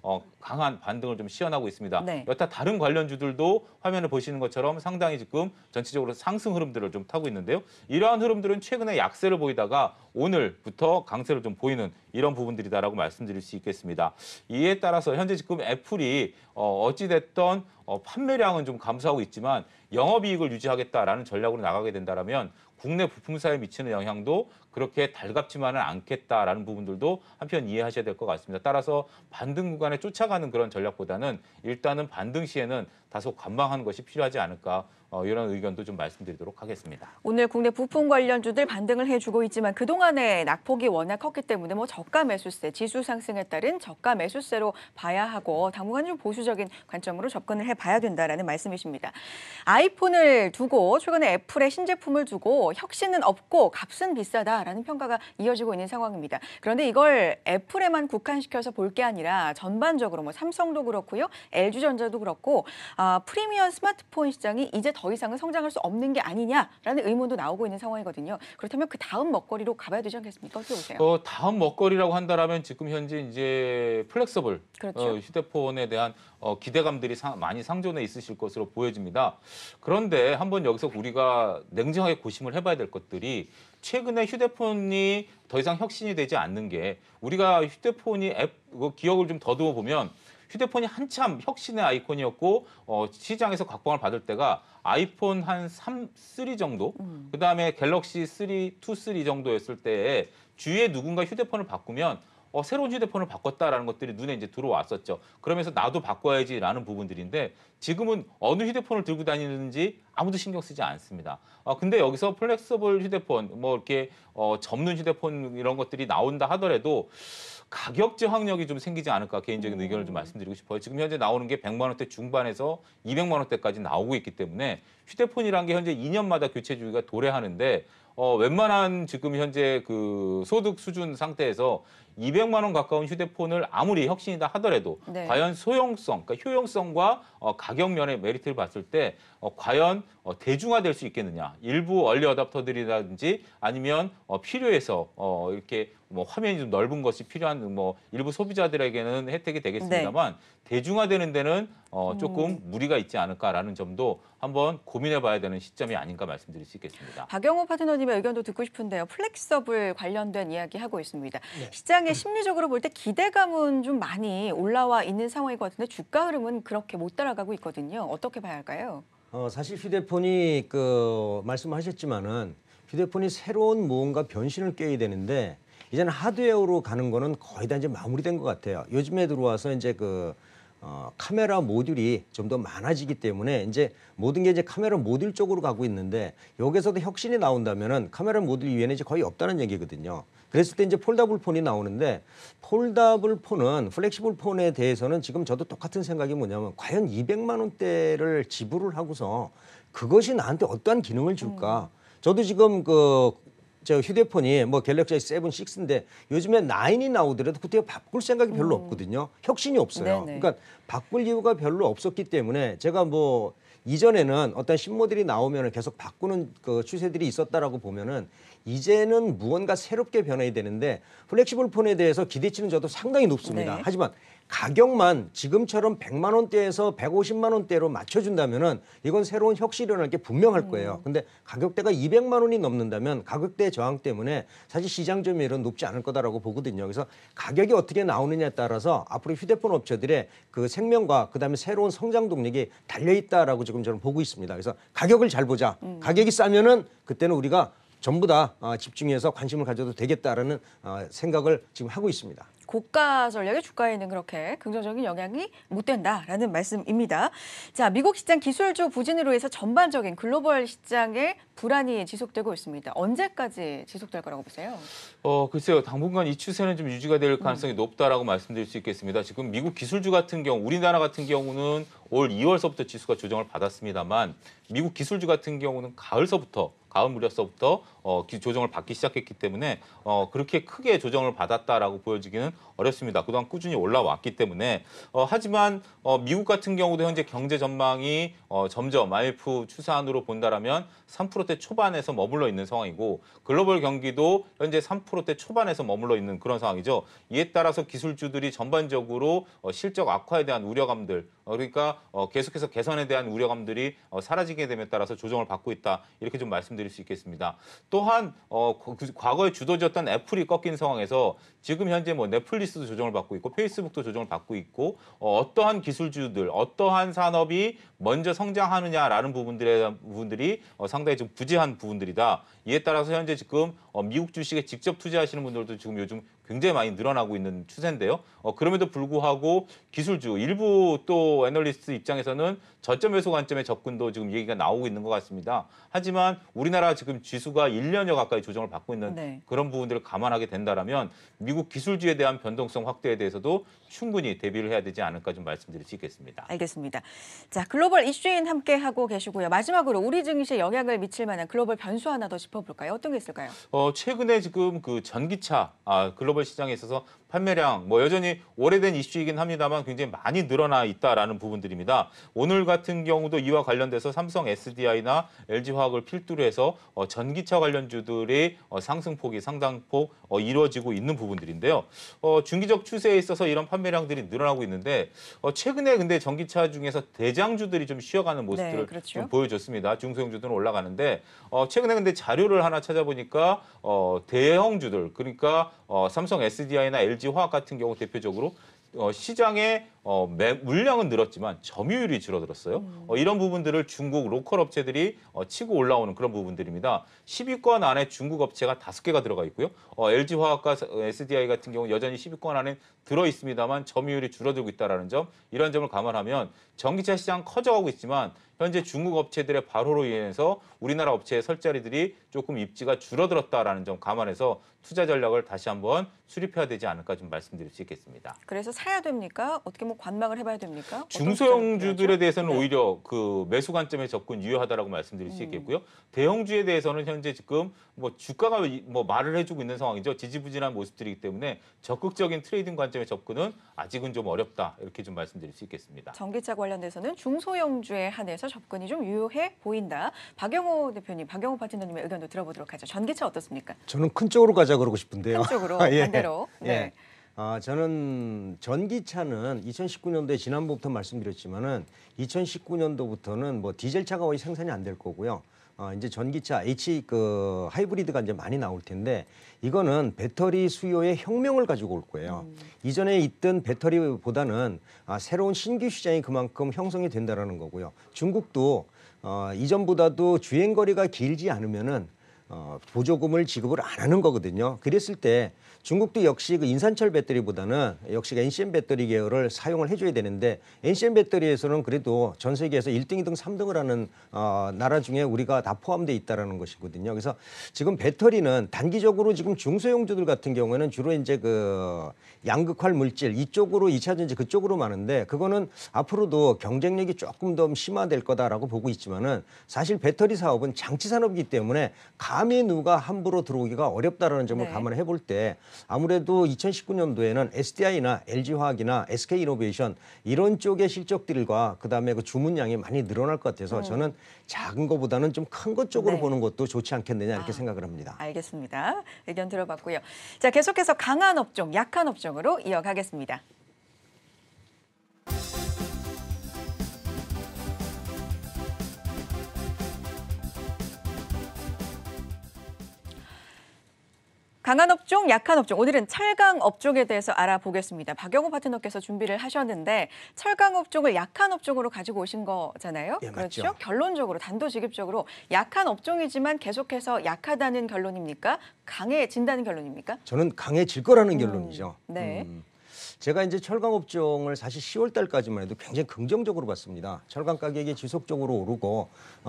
강한 반등을 좀 시현하고 있습니다. 네. 여타 다른 관련주들도 화면을 보시는 것처럼 상당히 지금 전체적으로 상승 흐름들을 좀 타고 있는데요. 이러한 흐름들은 최근에 약세를 보이다가 오늘부터 강세를 좀 보이는 이런 부분들이다라고 말씀드릴 수 있겠습니다. 이에 따라서 현재 지금 애플이 어찌 됐던 판매량은 좀 감소하고 있지만 영업이익을 유지하겠다라는 전략으로 나가게 된다면 국내 부품사에 미치는 영향도 그렇게 달갑지만은 않겠다라는 부분들도 한편 이해하셔야 될 것 같습니다. 따라서 반등 구간에 쫓아가는 그런 전략보다는 일단은 반등 시에는 다소 관망하는 것이 필요하지 않을까 이런 의견도 좀 말씀드리도록 하겠습니다. 오늘 국내 부품 관련주들 반등을 해주고 있지만 그동안의 낙폭이 워낙 컸기 때문에 저가 매수세, 지수 상승에 따른 저가 매수세로 봐야 하고 당분간 좀 보수적인 관점으로 접근을 해봐야 된다라는 말씀이십니다. 아이폰을 두고 최근에 애플의 신제품을 두고 혁신은 없고 값은 비싸다라는 평가가 이어지고 있는 상황입니다. 그런데 이걸 애플에만 국한시켜서 볼 게 아니라 전반적으로 삼성도 그렇고요, LG전자도 그렇고 프리미엄 스마트폰 시장이 이제 더 이상은 성장할 수 없는 게 아니냐라는 의문도 나오고 있는 상황이거든요. 그렇다면 그 다음 먹거리로 가봐야 되지 않겠습니까? 어떻게 보세요? 다음 먹거리라고 한다면 지금 현재 이제 플렉서블 그렇죠. 휴대폰에 대한 기대감들이 많이 상존해 있으실 것으로 보여집니다. 그런데 한번 여기서 우리가 냉정하게 고심을 해봐야 될 것들이 최근에 휴대폰이 더 이상 혁신이 되지 않는 게 우리가 휴대폰이 기억을 좀 더듬어 보면 휴대폰이 한참 혁신의 아이콘이었고 시장에서 각광을 받을 때가 아이폰 한 3 정도, 그다음에 갤럭시 3, 2, 3 정도였을 때에 주위에 누군가 휴대폰을 바꾸면 새로운 휴대폰을 바꿨다라는 것들이 눈에 이제 들어왔었죠. 그러면서 나도 바꿔야지라는 부분들인데 지금은 어느 휴대폰을 들고 다니는지 아무도 신경 쓰지 않습니다. 근데 여기서 플렉서블 휴대폰, 이렇게 접는 휴대폰 이런 것들이 나온다 하더라도 가격 저항력이 좀 생기지 않을까 개인적인 의견을 좀 말씀드리고 싶어요. 지금 현재 나오는 게 100만 원대 중반에서 200만 원대까지 나오고 있기 때문에 휴대폰이란 게 현재 2년마다 교체 주기가 도래하는데 웬만한 지금 현재 그 소득 수준 상태에서 200만 원 가까운 휴대폰을 아무리 혁신이다 하더라도 네. 과연 소형성, 그러니까 효용성과 가격 면의 메리트를 봤을 때 과연 대중화될 수 있겠느냐. 일부 얼리 어답터들이라든지 아니면 필요해서 이렇게 화면이 좀 넓은 것이 필요한 일부 소비자들에게는 혜택이 되겠습니다만 대중화되는 데는 조금 무리가 있지 않을까라는 점도 한번 고민해봐야 되는 시점이 아닌가 말씀드릴 수 있겠습니다. 박영호 파트너님의 의견도 듣고 싶은데요. 플렉서블 관련된 이야기 하고 있습니다. 시장에 심리적으로 볼 때 기대감은 좀 많이 올라와 있는 상황인 것 같은데 주가 흐름은 그렇게 못 따라가고 있거든요. 어떻게 봐야 할까요? 사실 휴대폰이 말씀하셨지만은 휴대폰이 새로운 무언가 변신을 꾀야 되는데 이제는 하드웨어로 가는 거는 거의 다 이제 마무리된 것 같아요. 요즘에 들어와서 이제 카메라 모듈이 좀 더 많아지기 때문에 이제 모든 게 이제 카메라 모듈 쪽으로 가고 있는데 여기서도 혁신이 나온다면은 카메라 모듈 이외에는 이제 거의 없다는 얘기거든요. 그랬을 때 이제 폴더블 폰이 나오는데 폴더블 폰은 플렉시블 폰에 대해서는 지금 저도 똑같은 생각이 뭐냐면 과연 200만 원대를 지불을 하고서 그것이 나한테 어떠한 기능을 줄까? 저도 지금 저 휴대폰이 갤럭시 7, 6인데 요즘에 9이 나오더라도 그때 바꿀 생각이 별로 없거든요. 혁신이 없어요. 네네. 그러니까 바꿀 이유가 별로 없었기 때문에 제가 이전에는 어떤 신모델이 나오면 계속 바꾸는 추세들이 있었다라고 보면은 이제는 무언가 새롭게 변해야 되는데 플렉시블 폰에 대해서 기대치는 저도 상당히 높습니다. 네. 하지만 가격만 지금처럼 100만 원대에서 150만 원대로 맞춰준다면은 이건 새로운 혁신이 일어날 게 분명할 거예요. 근데 가격대가 200만 원이 넘는다면 가격대 저항 때문에 사실 시장 점유율은 높지 않을 거다라고 보거든요. 그래서 가격이 어떻게 나오느냐에 따라서 앞으로 휴대폰 업체들의 그 생명과 그다음에 새로운 성장 동력이 달려 있다라고 지금 저는 보고 있습니다. 그래서 가격을 잘 보자. 가격이 싸면은 그때는 우리가 전부 다 집중해서 관심을 가져도 되겠다라는 생각을 지금 하고 있습니다. 고가 전략의 주가에는 그렇게 긍정적인 영향이 못 된다라는 말씀입니다. 자, 미국 시장 기술주 부진으로 해서 전반적인 글로벌 시장의 불안이 지속되고 있습니다. 언제까지 지속될 거라고 보세요? 글쎄요. 당분간 이 추세는 좀 유지가 될 가능성이 높다라고 말씀드릴 수 있겠습니다. 지금 미국 기술주 같은 경우, 우리나라 같은 경우는 올 2월서부터 지수가 조정을 받았습니다만 미국 기술주 같은 경우는 가을 무렵서부터 조정을 받기 시작했기 때문에 그렇게 크게 조정을 받았다라고 보여지기는 어렵습니다. 그동안 꾸준히 올라왔기 때문에 하지만 미국 같은 경우도 현재 경제 전망이 점점 IMF 추세안으로 본다라면 3%대 초반에서 머물러 있는 상황이고 글로벌 경기도 현재 3%대 초반에서 머물러 있는 그런 상황이죠. 이에 따라서 기술주들이 전반적으로 실적 악화에 대한 우려감들 그러니까 계속해서 개선에 대한 우려감들이 사라지게 됨에 따라서 조정을 받고 있다. 이렇게 좀 말씀드릴 수 있겠습니다. 또한 과거에 주도지었던 애플이 꺾인 상황에서 지금 현재 뭐 넷플릭스도 조정을 받고 있고 페이스북도 조정을 받고 있고 어떠한 기술주들, 어떠한 산업이 먼저 성장하느냐라는 부분들이 상당히 좀 부재한 부분들이다. 이에 따라서 현재 지금 미국 주식에 직접 투자하시는 분들도 지금 요즘 굉장히 많이 늘어나고 있는 추세인데요. 그럼에도 불구하고 기술주 일부 또 애널리스트 입장에서는 저점 매수 관점의 접근도 지금 얘기가 나오고 있는 것 같습니다. 하지만 우리나라 지금 지수가 1년여 가까이 조정을 받고 있는 그런 부분들을 감안하게 된다라면 미국 기술주에 대한 변동성 확대에 대해서도 충분히 대비를 해야 되지 않을까 좀 말씀드릴 수 있겠습니다. 알겠습니다. 자, 글로벌 이슈인 함께 하고 계시고요. 마지막으로 우리 증시에 영향을 미칠 만한 글로벌 변수 하나 더 짚어볼까요? 어떤 게 있을까요? 최근에 지금 그 전기차 글로벌 시장에 있어서 판매량 여전히 오래된 이슈이긴 합니다만 굉장히 많이 늘어나 있다라는 부분들입니다. 오늘 같은 경우도 이와 관련돼서 삼성 SDI나 LG화학을 필두로 해서 전기차 관련주들의 상승폭이 상당폭 이루어지고 있는 부분들인데요. 중기적 추세에 있어서 이런 판매량들이 늘어나고 있는데 최근에 근데 전기차 중에서 대장주들이 좀 쉬어가는 모습들을 좀 보여줬습니다. 중소형주들은 올라가는데 최근에 근데 자료를 하나 찾아보니까 대형주들 그러니까 삼성 SDI나 LG화학 같은 경우 대표적으로 시장의 물량은 늘었지만 점유율이 줄어들었어요. 이런 부분들을 중국 로컬 업체들이 치고 올라오는 그런 부분들입니다. 10위권 안에 중국 업체가 5개가 들어가 있고요. LG화학과 SDI 같은 경우 여전히 10위권 안에 들어 있습니다만 점유율이 줄어들고 있다는 점, 이런 점을 감안하면 전기차 시장 커져가고 있지만 현재 중국 업체들의 발호로 인해서 우리나라 업체의 설 자리들이 조금 입지가 줄어들었다라는 점 감안해서 투자 전략을 다시 한번 수립해야 되지 않을까 좀 말씀드릴 수 있겠습니다. 그래서 사야 됩니까? 어떻게 관망을 해봐야 됩니까? 중소형주들에 대해서는 오히려 그 매수 관점의 접근 유효하다라고 말씀드릴 수 있겠고요. 대형주에 대해서는 현재 지금 주가가 말을 해주고 있는 상황이죠. 지지부진한 모습들이기 때문에 적극적인 트레이딩 관점의 접근은 아직은 좀 어렵다. 이렇게 좀 말씀드릴 수 있겠습니다. 전기차 관련돼서는 중소형주에 한해서 접근이 좀 유효해 보인다. 박영호 대표님, 박영호 파트너님의 의견도 들어보도록 하죠. 전기차 어떻습니까? 저는 큰 쪽으로 가자 그러고 싶은데요. 큰 쪽으로 반대로. 네. 저는 전기차는 2019년도에 지난번부터 말씀드렸지만은 2019년도부터는 디젤차가 거의 생산이 안 될 거고요. 이제 전기차 하이브리드가 이제 많이 나올 텐데 이거는 배터리 수요의 혁명을 가지고 올 거예요. 이전에 있던 배터리보다는 새로운 신규 시장이 그만큼 형성이 된다라는 거고요. 중국도 이전보다도 주행 거리가 길지 않으면은 보조금을 지급을 안 하는 거거든요. 그랬을 때 중국도 역시 그 인산철 배터리보다는 역시 NCM 배터리 계열을 사용을 해줘야 되는데 NCM 배터리에서는 그래도 전 세계에서 1등, 2등, 3등을 하는 나라 중에 우리가 다 포함되어 있다는 것이거든요. 그래서 지금 배터리는 단기적으로 지금 중소형주들 같은 경우에는 주로 이제 그 양극활 물질 이쪽으로 2차 전지 그쪽으로 많은데 그거는 앞으로도 경쟁력이 조금 더 심화될 거다라고 보고 있지만은 사실 배터리 사업은 장치 산업이기 때문에 감히 누가 함부로 들어오기가 어렵다라는 점을 감안해 볼 때 아무래도 2019년도에는 SDI나 LG화학이나 SK이노베이션 이런 쪽의 실적들과 그다음에 그 주문량이 많이 늘어날 것 같아서 저는 작은 것보다는 좀 큰 것 쪽으로 보는 것도 좋지 않겠느냐 이렇게 생각을 합니다. 알겠습니다. 의견 들어봤고요. 자, 계속해서 강한 업종, 약한 업종으로 이어가겠습니다. 강한 업종, 약한 업종. 오늘은 철강 업종에 대해서 알아보겠습니다. 박영우 파트너께서 준비를 하셨는데 철강 업종을 약한 업종으로 가지고 오신 거잖아요. 예, 그렇죠? 맞죠. 결론적으로 단도직입적으로 약한 업종이지만 계속해서 약하다는 결론입니까? 강해진다는 결론입니까? 저는 강해질 거라는 결론이죠. 네. 제가 이제 철강 업종을 사실 10월 달까지만 해도 굉장히 긍정적으로 봤습니다. 철강 가격이 지속적으로 오르고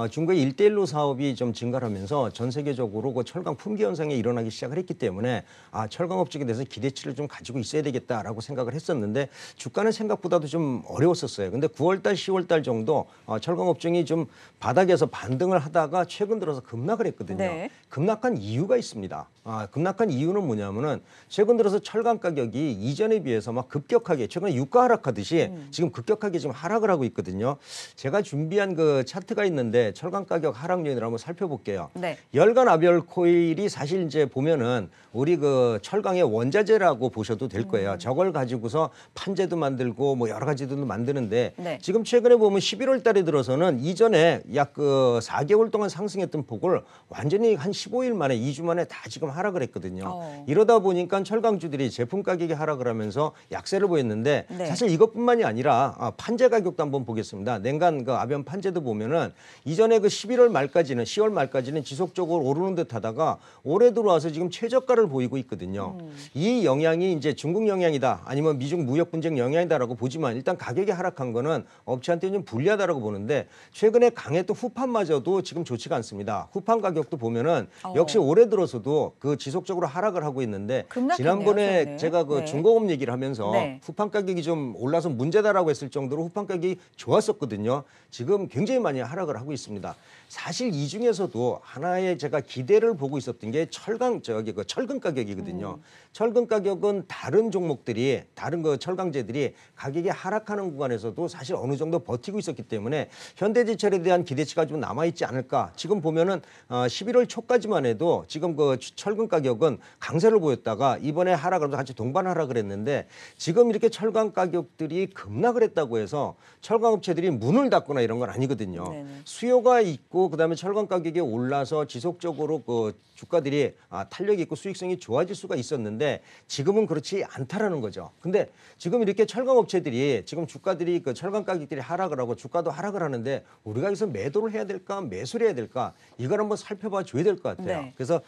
중국의 1대1로 사업이 좀 증가하면서 전 세계적으로 그 철강 품귀 현상이 일어나기 시작을 했기 때문에 철강 업종에 대해서 기대치를 좀 가지고 있어야 되겠다라고 생각을 했었는데 주가는 생각보다도 좀 어려웠었어요. 근데 9월 달, 10월 달 정도 철강 업종이 좀 바닥에서 반등을 하다가 최근 들어서 급락을 했거든요. 네. 급락한 이유가 있습니다. 급락한 이유는 뭐냐면은 최근 들어서 철강 가격이 이전에 비해서 막 급격하게 최근에 유가 하락하듯이 지금 급격하게 지금 하락을 하고 있거든요. 제가 준비한 그 차트가 있는데 철강 가격 하락 요인을 한번 살펴볼게요. 네. 열간 아별 코일이 사실 이제 보면은 우리 그 철강의 원자재라고 보셔도 될 거예요. 저걸 가지고서 판재도 만들고 뭐 여러 가지들도 만드는데 네. 지금 최근에 보면 11월 달에 들어서는 이전에 약 그 4개월 동안 상승했던 폭을 완전히 한 15일 만에 2주 만에 다 지금 하락을 했거든요. 이러다 보니까 철강주들이 제품 가격이 하락을 하면서 약세를 보였는데 네. 사실 이것뿐만이 아니라 판재 가격도 한번 보겠습니다. 냉간 그 아변 판재도 보면은 이전에 그 11월 말까지는 10월 말까지는 지속적으로 오르는 듯하다가 올해 들어와서 지금 최저가를 보이고 있거든요. 이 영향이 이제 중국 영향이다 아니면 미중 무역 분쟁 영향이다라고 보지만 일단 가격이 하락한 거는 업체한테 좀 불리하다라고 보는데 최근에 강했던 후판마저도 지금 좋지가 않습니다. 후판 가격도 보면은 역시 올해 들어서도 그 지속적으로 하락을 하고 있는데 지난번에 최근에. 제가 그 네. 중공업 얘기를 하면서 네. 후판 가격이 좀 올라서 문제다라고 했을 정도로 후판 가격이 좋았었거든요. 지금 굉장히 많이 하락을 하고 있습니다. 사실 이 중에서도 하나의 제가 기대를 보고 있었던 게 철강 그 철근 가격이거든요. 철근 가격은 다른 종목들이 다른 그 철강제들이 가격이 하락하는 구간에서도 사실 어느 정도 버티고 있었기 때문에 현대제철에 대한 기대치가 좀 남아 있지 않을까. 지금 보면은 11월 초까지만 해도 지금 그 철근 가격은 강세를 보였다가 이번에 하락을 같이 동반 하락을 했는데 지금 이렇게 철강 가격들이 급락을 했다고 해서 철강업체들이 문을 닫거나 이런 건 아니거든요. 네네. 수요가 있고 그다음에 철강 가격이 올라서 지속적으로 그 주가들이 탄력이 있고 수익성이 좋아질 수가 있었는데 지금은 그렇지 않다라는 거죠. 근데 지금 이렇게 철강 업체들이 지금 주가들이 그 철강 가격들이 하락을 하고 주가도 하락을 하는데 우리가 여기서 매도를 해야 될까 매수를 해야 될까 이걸 한번 살펴봐 줘야 될 것 같아요. 네. 그래서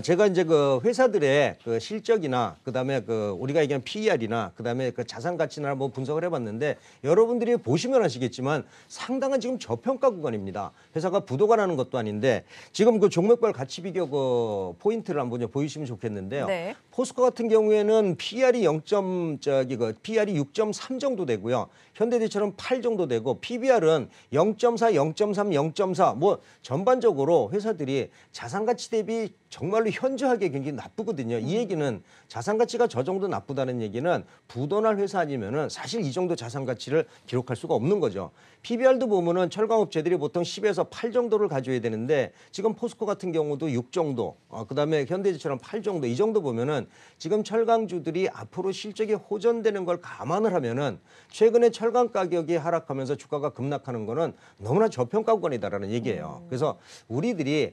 제가 이제 그 회사들의 그 실적이나 그다음에 그 우리가 얘기한 PER이나 그다음에 그 자산 가치나 한번 분석을 해봤는데 여러분들이 보시면 아시겠지만 상당한 지금 저평가 구간입니다. 회사가 부도가 나는 것도 아닌데 지금 그 종목별 가치 비교 그 포인트를 한번 좀 보이시면 좋겠는데요. 네. 포스코 같은 경우에는 PER이 6.3 정도 되고요. 현대제철은 8 정도 되고 PBR은 0.4, 0.3, 0.4 뭐 전반적으로 회사들이 자산 가치 대비 정말로 현저하게 굉장히 나쁘거든요. 이 얘기는 자산 가치가 저 정도 나쁘다는 얘기는 부도날 회사 아니면은 사실 이 정도 자산 가치를 기록할 수가 없는 거죠. PBR도 보면은 철강업체들이 보통 10에서 8 정도를 가져야 되는데 지금 포스코 같은 경우도 6 정도, 그다음에 현대제철은 8 정도 이 정도 보면은 지금 철강주들이 앞으로 실적이 호전되는 걸 감안을 하면은 최근에 철강 가격이 하락하면서 주가가 급락하는 거는 너무나 저평가 구간이다라는 얘기예요. 그래서 우리들이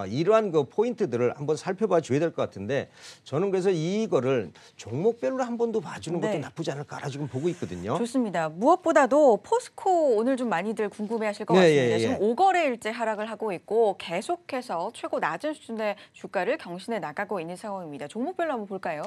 이러한 그 포인트들을 한번 살펴봐 줘야 될 것 같은데 저는 그래서 이거를 종목별로 한 번 더 봐주는 것도 네. 나쁘지 않을까라 지금 보고 있거든요. 좋습니다. 무엇보다도 포스코 오늘 좀 많이들 궁금해하실 것 네, 같습니다. 예, 예. 지금 5거래일째 하락을 하고 있고 계속해서 최고 낮은 수준의 주가를 경신해 나가고 있는 상황입니다. 종목별로 한번 볼까요?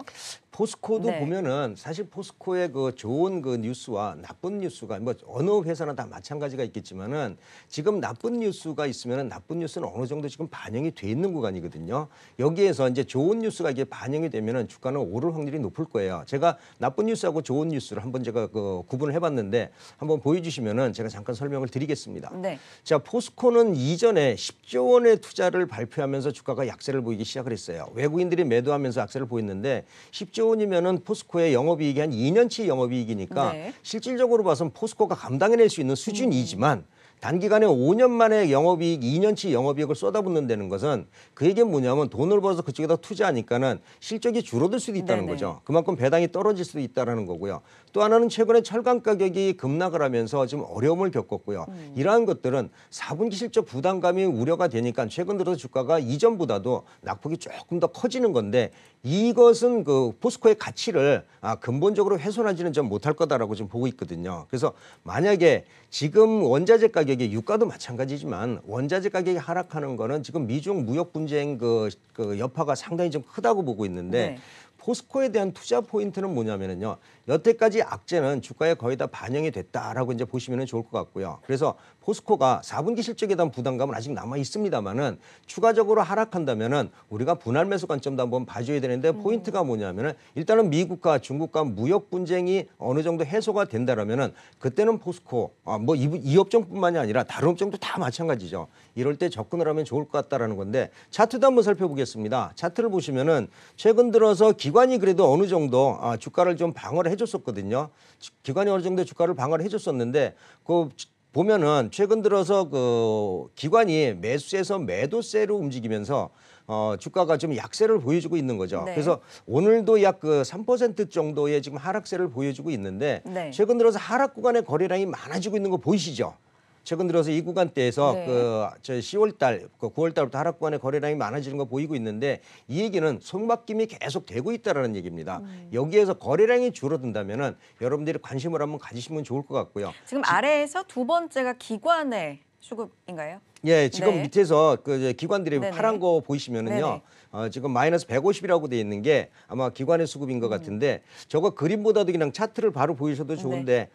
포스코도 네. 보면은 사실 포스코의 그 좋은 그 뉴스와 나쁜 뉴스가 뭐 어느 회사나 다 마찬가지가 있겠지만은 지금 나쁜 뉴스가 있으면은 나쁜 뉴스는 어느 정도 지금 반영이 돼 있는 구간이거든요. 여기에서 이제 좋은 뉴스가 이게 반영이 되면은 주가는 오를 확률이 높을 거예요. 제가 나쁜 뉴스하고 좋은 뉴스를 한번 제가 그 구분을 해봤는데 한번 보여주시면은 제가 잠깐 설명을 드리겠습니다. 네. 자, 포스코는 이전에 10조 원의 투자를 발표하면서 주가가 약세를 보이기 시작을 했어요. 외국인들이 매도하면서 약세를 보였는데 10조 원이면은 포스코의 영업이익이 한 2년치 영업이익이니까 네. 실질적으로 봐서는 포스코가 감당해낼 수 있는 수준이지만 단기간에 5년 만에 영업이익, 2년치 영업이익을 쏟아붓는다는 것은 그 얘기는 뭐냐면 돈을 벌어서 그쪽에다 투자하니까는 실적이 줄어들 수도 있다는 거죠. 그만큼 배당이 떨어질 수도 있다는 거고요. 또 하나는 최근에 철강 가격이 급락을 하면서 좀 어려움을 겪었고요. 이러한 것들은 4분기 실적 부담감이 우려가 되니까 최근 들어서 주가가 이전보다도 낙폭이 조금 더 커지는 건데 이것은 그 포스코의 가치를 근본적으로 훼손하지는 좀 못할 거다라고 좀 보고 있거든요. 그래서 만약에 지금 원자재 가격이 유가도 마찬가지지만 원자재 가격이 하락하는 거는 지금 미중 무역 분쟁 그 여파가 상당히 좀 크다고 보고 있는데 포스코에 대한 투자 포인트는 뭐냐면요. 여태까지 악재는 주가에 거의 다 반영이 됐다라고 이제 보시면 좋을 것 같고요. 그래서 포스코가 4분기 실적에 대한 부담감은 아직 남아 있습니다만은 추가적으로 하락한다면은 우리가 분할 매수 관점도 한번 봐줘야 되는데 포인트가 뭐냐면은 일단은 미국과 중국과 무역 분쟁이 어느 정도 해소가 된다라면은 그때는 포스코 뭐 이 업종뿐만이 아니라 다른 업종도 다 마찬가지죠. 이럴 때 접근을 하면 좋을 것 같다라는 건데 차트도 한번 살펴보겠습니다. 차트를 보시면은 최근 들어서 기관이 그래도 어느 정도 주가를 좀 방어를 해줬었거든요. 기관이 어느 정도 주가를 방어를 해줬었는데 그 보면은 최근 들어서 그 기관이 매수에서 매도세로 움직이면서 주가가 좀 약세를 보여주고 있는 거죠. 그래서 오늘도 약 그 3% 정도의 지금 하락세를 보여주고 있는데 최근 들어서 하락 구간의 거래량이 많아지고 있는 거 보이시죠? 최근 들어서 이 구간대에서 저 10월 달, 9월 달부터 하락 구간의 거래량이 많아지는 거 보이고 있는데 이 얘기는 손바뀜이 계속 되고 있다라는 얘기입니다. 여기에서 거래량이 줄어든다면은 여러분들이 관심을 한번 가지시면 좋을 것 같고요. 지금 아래에서 두 번째가 기관의 수급인가요? 예, 지금 밑에서 그 기관들이 파란 거 보이시면은요. 지금 마이너스 150이라고 돼 있는 게 아마 기관의 수급인 것 같은데 저거 그림보다도 그냥 차트를 바로 보이셔도 좋은데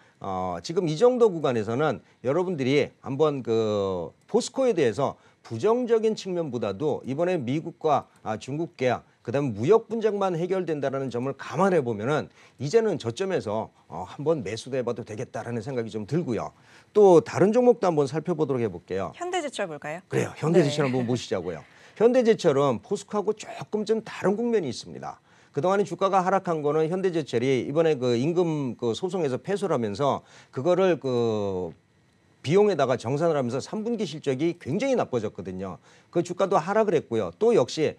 지금 이 정도 구간에서는 여러분들이 한번 그 포스코에 대해서 부정적인 측면보다도 이번에 미국과 중국 계약 그다음에 무역 분쟁만 해결된다라는 점을 감안해 보면은 이제는 저점에서 한번 매수도 해봐도 되겠다라는 생각이 좀 들고요. 또 다른 종목도 한번 살펴보도록 해볼게요. 현대제철 볼까요? 그래요. 현대제철 한번 보시자고요. 현대제철은 포스코하고 조금 좀 다른 국면이 있습니다. 그동안에 주가가 하락한 거는 현대제철이 이번에 그 임금 그 소송에서 패소를 하면서 그거를 그 비용에다가 정산을 하면서 3분기 실적이 굉장히 나빠졌거든요. 그 주가도 하락을 했고요. 또 역시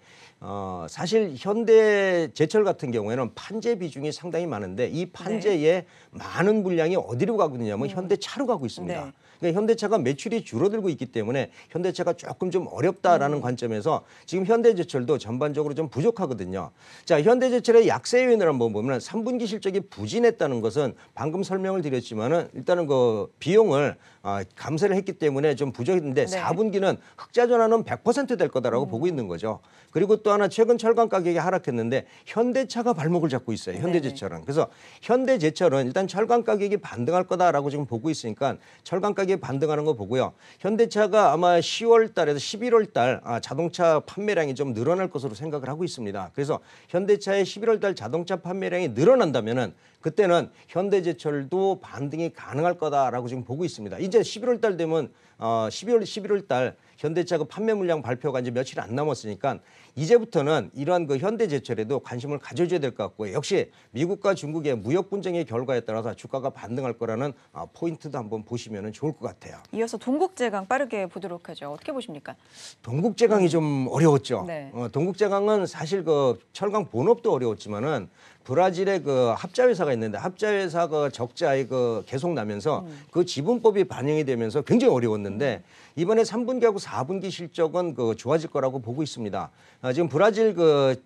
사실 현대제철 같은 경우에는 판재 비중이 상당히 많은데 이 판재의 많은 분량이 어디로 가고 있냐면 현대차로 가고 있습니다. 그러니까 현대차가 매출이 줄어들고 있기 때문에 현대차가 조금 좀 어렵다라는 관점에서 지금 현대제철도 전반적으로 좀 부족하거든요. 자, 현대제철의 약세 요인을 한번 보면 3분기 실적이 부진했다는 것은 방금 설명을 드렸지만은 일단은 그 비용을 감세를 했기 때문에 좀 부족했는데 4분기는 흑자 전환은 100% 될 거다라고 보고 있는 거죠. 그리고 또 하나 최근 철강 가격이 하락했는데 현대차가 발목을 잡고 있어요. 현대제철은. 그래서 현대제철은 일단 철강 가격이 반등할 거다라고 지금 보고 있으니까 철강 가격이 반등하는 거 보고요. 현대차가 아마 10월 달에서 11월 달 자동차 판매량이 좀 늘어날 것으로 생각을 하고 있습니다. 그래서 현대차의 11월 달 자동차 판매량이 늘어난다면은 그때는 현대제철도 반등이 가능할 거다라고 지금 보고 있습니다. 이제 11월 달 되면 11월 달 현대차 판매 물량 발표가 이제 며칠 안 남았으니까 이제부터는 이러한 그 현대제철에도 관심을 가져줘야 될 것 같고요. 역시 미국과 중국의 무역 분쟁의 결과에 따라서 주가가 반등할 거라는 포인트도 한번 보시면 좋을 것 같아요. 이어서 동국제강 빠르게 보도록 하죠. 어떻게 보십니까? 동국제강이 좀 어려웠죠. 동국제강은 사실 그 철강 본업도 어려웠지만은 브라질의 그 합자회사가 있는데 합자회사 그 적자에 그 계속 나면서 그 지분법이 반영이 되면서 굉장히 어려웠는데 이번에 3분기하고 4분기 실적은 그 좋아질 거라고 보고 있습니다. 지금 브라질 그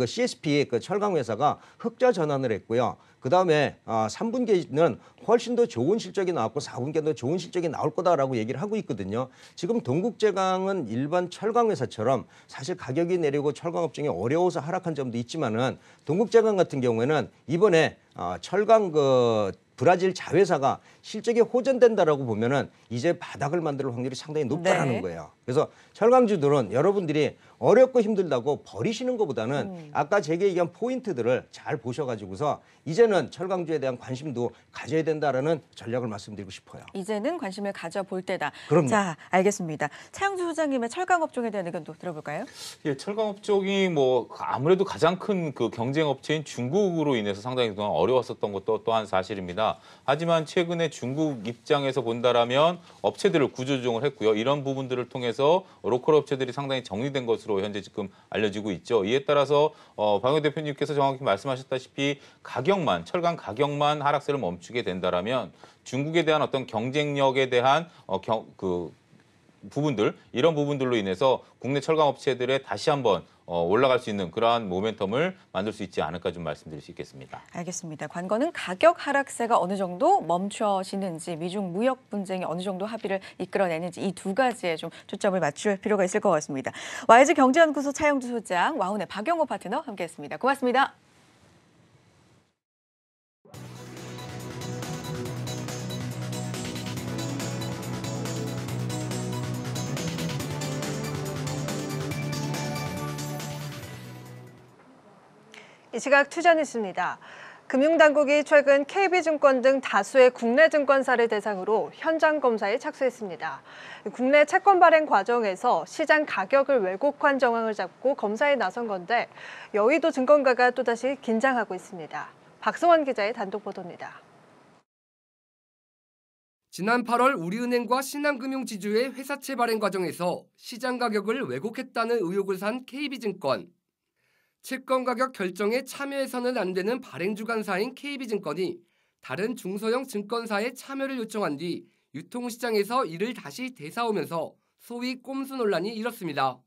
CSP 그 철강 회사가 흑자 전환을 했고요. 그 다음에 3분기는 훨씬 더 좋은 실적이 나왔고 4분기는 더 좋은 실적이 나올 거다라고 얘기를 하고 있거든요. 지금 동국제강은 일반 철강 회사처럼 사실 가격이 내리고 철강 업종이 어려워서 하락한 점도 있지만은 동국제강 같은 경우에는 이번에 철강 그 브라질 자회사가 실적이 호전된다라고 보면은 이제 바닥을 만들 확률이 상당히 높다라는 거예요. 그래서 철강주들은 여러분들이 어렵고 힘들다고 버리시는 것보다는 아까 제가 얘기한 포인트들을 잘 보셔가지고서 이제는 철강주에 대한 관심도 가져야 된다라는 전략을 말씀드리고 싶어요. 이제는 관심을 가져볼 때다. 그럼요. 자, 알겠습니다. 차영주 소장님의 철강업종에 대한 의견도 들어볼까요? 예, 철강업종이 뭐 아무래도 가장 큰 그 경쟁업체인 중국으로 인해서 상당히 그동안 어려웠었던 것도 또한 사실입니다. 있습니다. 하지만 최근에 중국 입장에서 본다라면 업체들을 구조조정을 했고요. 이런 부분들을 통해서 로컬 업체들이 상당히 정리된 것으로 현재 지금 알려지고 있죠. 이에 따라서 박영호 대표님께서 정확히 말씀하셨다시피 철강 가격만 하락세를 멈추게 된다라면 중국에 대한 어떤 경쟁력에 대한 부분들, 이런 부분들로 인해서 국내 철강 업체들의 다시 한번 올라갈 수 있는 그러한 모멘텀을 만들 수 있지 않을까 좀 말씀드릴 수 있겠습니다. 알겠습니다. 관건은 가격 하락세가 어느 정도 멈춰지는지, 미중 무역 분쟁이 어느 정도 합의를 이끌어내는지 이 두 가지에 좀 초점을 맞출 필요가 있을 것 같습니다. YG 경제연구소 차영주 소장, 와훈의 박영호 파트너 함께했습니다. 고맙습니다. 이 시각 투자뉴스입니다. 금융당국이 최근 KB증권 등 다수의 국내 증권사를 대상으로 현장 검사에 착수했습니다. 국내 채권 발행 과정에서 시장 가격을 왜곡한 정황을 잡고 검사에 나선 건데 여의도 증권가가 또다시 긴장하고 있습니다. 박승원 기자의 단독 보도입니다. 지난 8월 우리은행과 신한금융지주의 회사채 발행 과정에서 시장 가격을 왜곡했다는 의혹을 산 KB증권. 채권 가격 결정에 참여해서는 안 되는 발행주관사인 KB증권이 다른 중소형 증권사의 참여를 요청한 뒤 유통시장에서 이를 다시 되사오면서 소위 꼼수 논란이 일었습니다.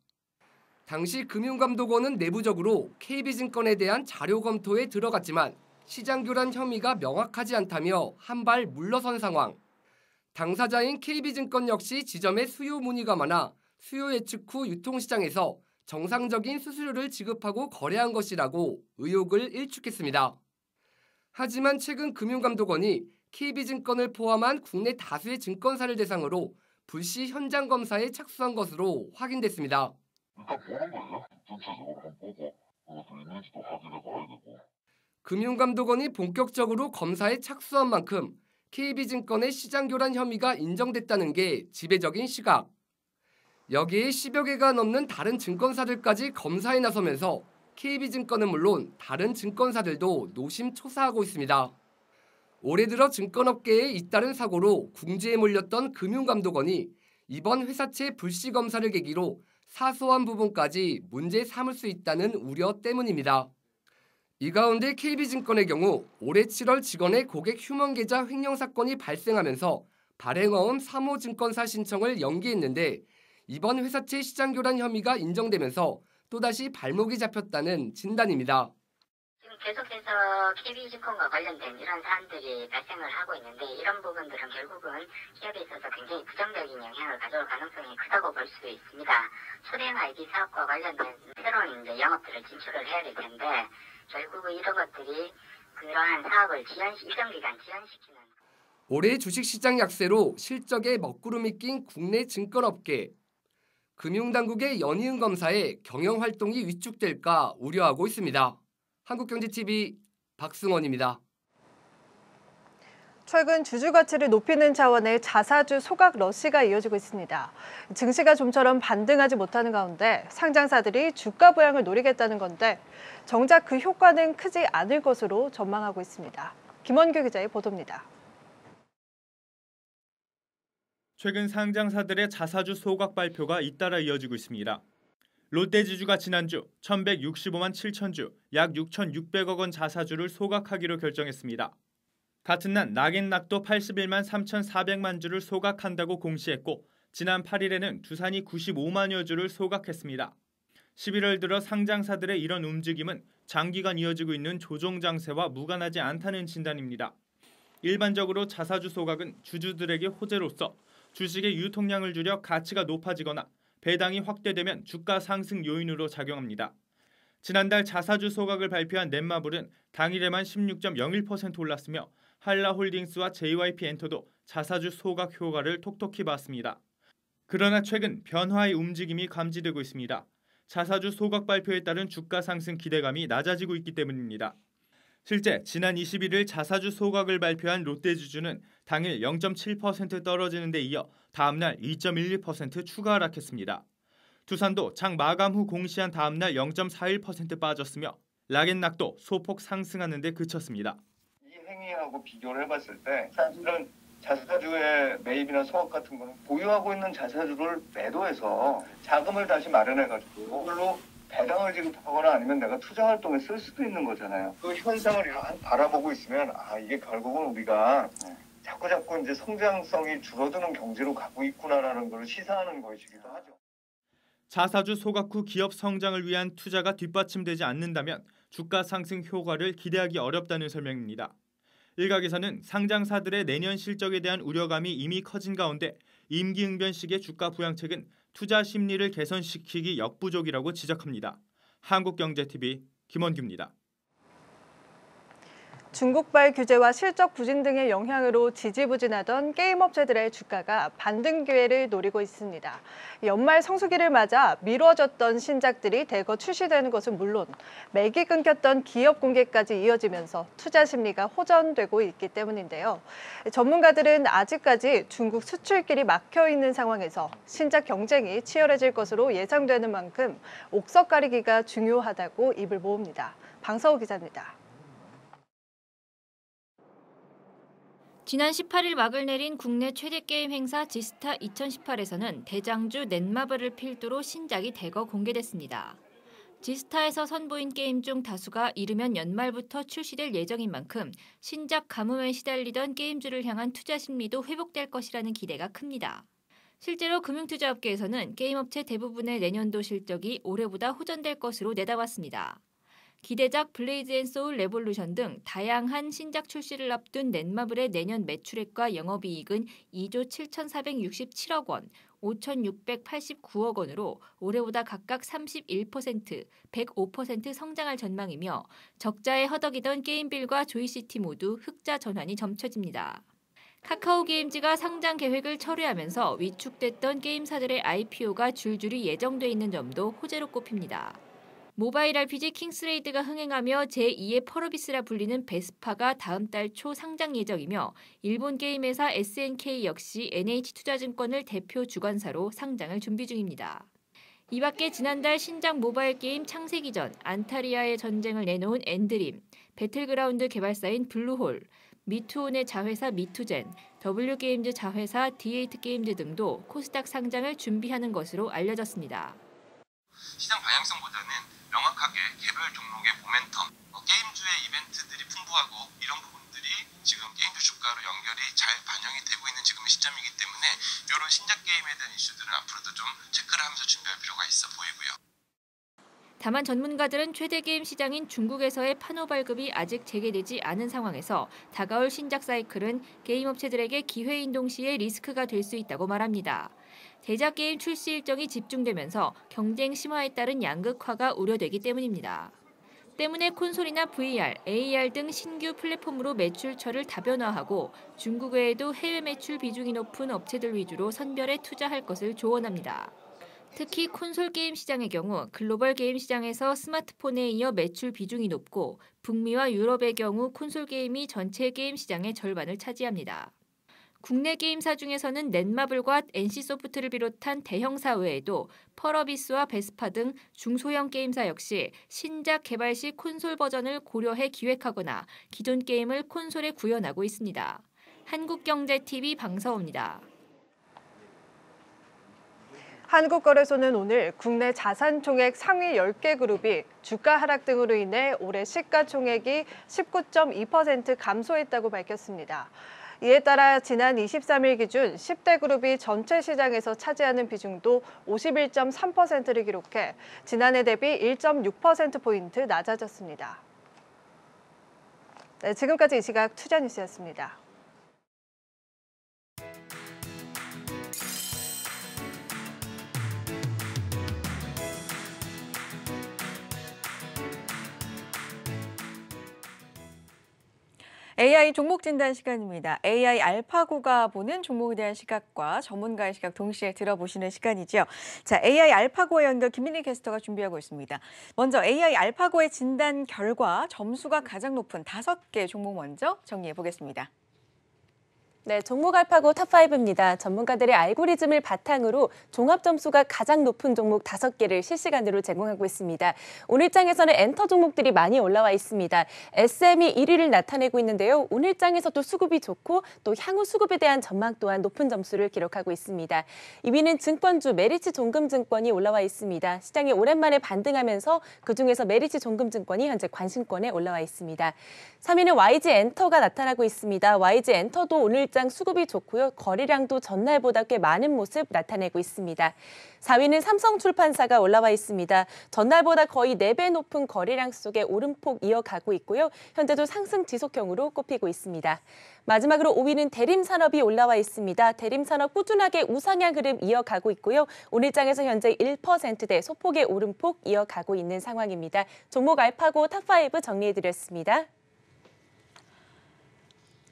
당시 금융감독원은 내부적으로 KB증권에 대한 자료 검토에 들어갔지만 시장 교란 혐의가 명확하지 않다며 한 발 물러선 상황. 당사자인 KB증권 역시 지점에 수요 문의가 많아 수요 예측 후 유통시장에서 정상적인 수수료를 지급하고 거래한 것이라고 의혹을 일축했습니다. 하지만 최근 금융감독원이 KB증권을 포함한 국내 다수의 증권사를 대상으로 불시 현장 검사에 착수한 것으로 확인됐습니다. 일단 보는 거예요. 전체적으로 한번 보고 그것도 있는지도 확인해 봐야 되고. 금융감독원이 본격적으로 검사에 착수한 만큼 KB증권의 시장 교란 혐의가 인정됐다는 게 지배적인 시각. 여기에 10여 개가 넘는 다른 증권사들까지 검사에 나서면서 KB증권은 물론 다른 증권사들도 노심초사하고 있습니다. 올해 들어 증권업계에 잇따른 사고로 궁지에 몰렸던 금융감독원이 이번 회사채 불시 검사를 계기로 사소한 부분까지 문제 삼을 수 있다는 우려 때문입니다. 이 가운데 KB증권의 경우 올해 7월 직원의 고객 휴먼 계좌 횡령 사건이 발생하면서 발행어음 3호 증권사 신청을 연기했는데 이번 회사채 시장 교란 혐의가 인정되면서 또다시 발목이 잡혔다는 진단입니다. 지금 계속해서 KB증권과 관련된 이런 사안들이 발생을 하고 있는데 이런 부분들은 결국은 기업에 있어서 굉장히 부정적인 영향을 가져올 가능성이 크다고 볼 수도 있습니다. 초대형 ID 사업과 관련된 새로운 영업들을 진출을 해야 될 텐데 결국은 이런 것들이 그러한 사업을 일정 기간 지연시키는. 올해 주식시장 약세로 실적에 먹구름이 낀 국내 증권업계. 금융당국의 연이은 검사에 경영활동이 위축될까 우려하고 있습니다. 한국경제TV 박승원입니다. 최근 주주 가치를 높이는 차원의 자사주 소각 러시가 이어지고 있습니다. 증시가 좀처럼 반등하지 못하는 가운데 상장사들이 주가 부양을 노리겠다는 건데 정작 그 효과는 크지 않을 것으로 전망하고 있습니다. 김원규 기자의 보도입니다. 최근 상장사들의 자사주 소각 발표가 잇따라 이어지고 있습니다. 롯데지주가 지난주 1,165만 7천 약 6,600억 원 자사주를 소각하기로 결정했습니다. 같은 날 낙인낙도 81만 3,400만 주를 소각한다고 공시했고 지난 8일에는 두산이 95만여 주를 소각했습니다. 11월 들어 상장사들의 이런 움직임은 장기간 이어지고 있는 조정 장세와 무관하지 않다는 진단입니다. 일반적으로 자사주 소각은 주주들에게 호재로서 주식의 유통량을 줄여 가치가 높아지거나 배당이 확대되면 주가 상승 요인으로 작용합니다. 지난달 자사주 소각을 발표한 넷마블은 당일에만 16.01% 올랐으며 한라홀딩스와 JYP엔터도 자사주 소각 효과를 톡톡히 봤습니다. 그러나 최근 변화의 움직임이 감지되고 있습니다. 자사주 소각 발표에 따른 주가 상승 기대감이 낮아지고 있기 때문입니다. 실제 지난 21일 자사주 소각을 발표한 롯데지주는 당일 0.7% 떨어지는 데 이어 다음날 2.12% 추가 하락했습니다. 두산도 장 마감 후 공시한 다음날 0.41% 빠졌으며 락앤락도 소폭 상승하는 데 그쳤습니다. 이 행위하고 비교를 해봤을 때 사실은 자사주의 매입이나 소각 같은 거는 보유하고 있는 자사주를 매도해서 자금을 다시 마련해가지고 그걸로 배당을 지급하거나 아니면 내가 투자 활동에 쓸 수도 있는 거잖아요. 그 현상을 이렇게 바라보고 있으면 이게 결국은 우리가 자꾸 이제 성장성이 줄어드는 경제로 가고 있구나라는 걸 시사하는 것이기도 하죠. 자사주 소각 후 기업 성장을 위한 투자가 뒷받침되지 않는다면 주가 상승 효과를 기대하기 어렵다는 설명입니다. 일각에서는 상장사들의 내년 실적에 대한 우려감이 이미 커진 가운데 임기응변식의 주가 부양책은 투자 심리를 개선시키기 역부족이라고 지적합니다. 한국경제TV 김원규입니다. 중국발 규제와 실적 부진 등의 영향으로 지지부진하던 게임 업체들의 주가가 반등 기회를 노리고 있습니다. 연말 성수기를 맞아 미뤄졌던 신작들이 대거 출시되는 것은 물론 맥이 끊겼던 기업 공개까지 이어지면서 투자 심리가 호전되고 있기 때문인데요. 전문가들은 아직까지 중국 수출길이 막혀 있는 상황에서 신작 경쟁이 치열해질 것으로 예상되는 만큼 옥석 가리기가 중요하다고 입을 모읍니다. 방서우 기자입니다. 지난 18일 막을 내린 국내 최대 게임 행사 지스타 2018에서는 대장주 넷마블을 필두로 신작이 대거 공개됐습니다. 지스타에서 선보인 게임 중 다수가 이르면 연말부터 출시될 예정인 만큼 신작 가뭄에 시달리던 게임주를 향한 투자 심리도 회복될 것이라는 기대가 큽니다. 실제로 금융투자업계에서는 게임업체 대부분의 내년도 실적이 올해보다 호전될 것으로 내다봤습니다. 기대작 블레이드 앤 소울 레볼루션 등 다양한 신작 출시를 앞둔 넷마블의 내년 매출액과 영업이익은 2조 7,467억 원, 5,689억 원으로 올해보다 각각 31%, 105% 성장할 전망이며 적자에 허덕이던 게임빌과 조이시티 모두 흑자 전환이 점쳐집니다. 카카오 게임즈가 상장 계획을 철회하면서 위축됐던 게임사들의 IPO가 줄줄이 예정돼 있는 점도 호재로 꼽힙니다. 모바일 RPG 킹스레이드가 흥행하며 제2의 펄어비스라 불리는 베스파가 다음 달 초 상장 예정이며 일본 게임 회사 SNK 역시 NH투자증권을 대표 주관사로 상장을 준비 중입니다. 이 밖에 지난달 신작 모바일 게임 창세기 전 안타리아의 전쟁을 내놓은 엔드림, 배틀그라운드 개발사인 블루홀, 미투온의 자회사 미투젠, W게임즈 자회사 D8 게임즈 등도 코스닥 상장을 준비하는 것으로 알려졌습니다. 시장 방향성보다는 명확하게 개별 종목의 모멘텀, 게임주의 이벤트들이 풍부하고 이런 부분들이 지금 게임주 주가로 연결이 잘 반영이 되고 있는 지금의 시점이기 때문에 이런 신작 게임에 대한 이슈들은 앞으로도 좀 체크를 하면서 준비할 필요가 있어 보이고요. 다만 전문가들은 최대 게임 시장인 중국에서의 판호 발급이 아직 재개되지 않은 상황에서 다가올 신작 사이클은 게임 업체들에게 기회인 동시에 리스크가 될 수 있다고 말합니다. 대작 게임 출시 일정이 집중되면서 경쟁 심화에 따른 양극화가 우려되기 때문입니다. 때문에 콘솔이나 VR, AR 등 신규 플랫폼으로 매출처를 다변화하고 중국 외에도 해외 매출 비중이 높은 업체들 위주로 선별해 투자할 것을 조언합니다. 특히 콘솔 게임 시장의 경우 글로벌 게임 시장에서 스마트폰에 이어 매출 비중이 높고 북미와 유럽의 경우 콘솔 게임이 전체 게임 시장의 절반을 차지합니다. 국내 게임사 중에서는 넷마블과 NC소프트를 비롯한 대형사 외에도 펄어비스와 베스파 등 중소형 게임사 역시 신작 개발 시 콘솔 버전을 고려해 기획하거나 기존 게임을 콘솔에 구현하고 있습니다. 한국경제TV 방서우입니다. 한국거래소는 오늘 국내 자산총액 상위 10개 그룹이 주가 하락 등으로 인해 올해 시가총액이 19.2% 감소했다고 밝혔습니다. 이에 따라 지난 23일 기준 10대 그룹이 전체 시장에서 차지하는 비중도 51.3%를 기록해 지난해 대비 1.6%포인트 낮아졌습니다. 네, 지금까지 이 시각 투자뉴스였습니다. AI 종목 진단 시간입니다. AI 알파고가 보는 종목에 대한 시각과 전문가의 시각 동시에 들어보시는 시간이죠. 자, AI 알파고의 연결 김민희 캐스터가 준비하고 있습니다. 먼저 AI 알파고의 진단 결과 점수가 가장 높은 5개 종목 먼저 정리해 보겠습니다. 네, 종목 알파고 탑5입니다. 전문가들의 알고리즘을 바탕으로 종합 점수가 가장 높은 종목 5개를 실시간으로 제공하고 있습니다. 오늘 장에서는 엔터 종목들이 많이 올라와 있습니다. SM이 1위를 나타내고 있는데요. 오늘 장에서도 수급이 좋고 또 향후 수급에 대한 전망 또한 높은 점수를 기록하고 있습니다. 2위는 증권주 메리츠 종금증권이 올라와 있습니다. 시장이 오랜만에 반등하면서 그중에서 메리츠 종금증권이 현재 관심권에 올라와 있습니다. 3위는 YG 엔터가 나타나고 있습니다. YG 엔터도 오늘 장 수급이 좋고요. 거래량도 전날보다 꽤 많은 모습 나타내고 있습니다. 4위는 삼성출판사가 올라와 있습니다. 전날보다 거의 4배 높은 거래량 속에 오름폭 이어가고 있고요. 현재도 상승 지속형으로 꼽히고 있습니다. 마지막으로 5위는 대림산업이 올라와 있습니다. 대림산업 꾸준하게 우상향 흐름 이어가고 있고요. 오늘 장에서 현재 1%대 소폭의 오름폭 이어가고 있는 상황입니다. 종목 알파고 탑5 정리해드렸습니다.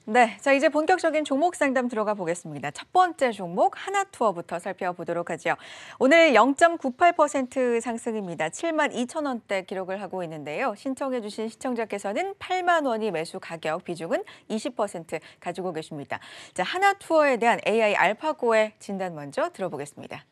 네, 자 이제 본격적인 종목 상담 들어가 보겠습니다. 첫 번째 종목 하나투어부터 살펴보도록 하죠. 오늘 0.98% 상승입니다. 72,000원대 기록을 하고 있는데요. 신청해 주신 시청자께서는 8만 원이 매수 가격, 비중은 20% 가지고 계십니다. 자, 하나투어에 대한 AI 알파고의 진단 먼저 들어보겠습니다.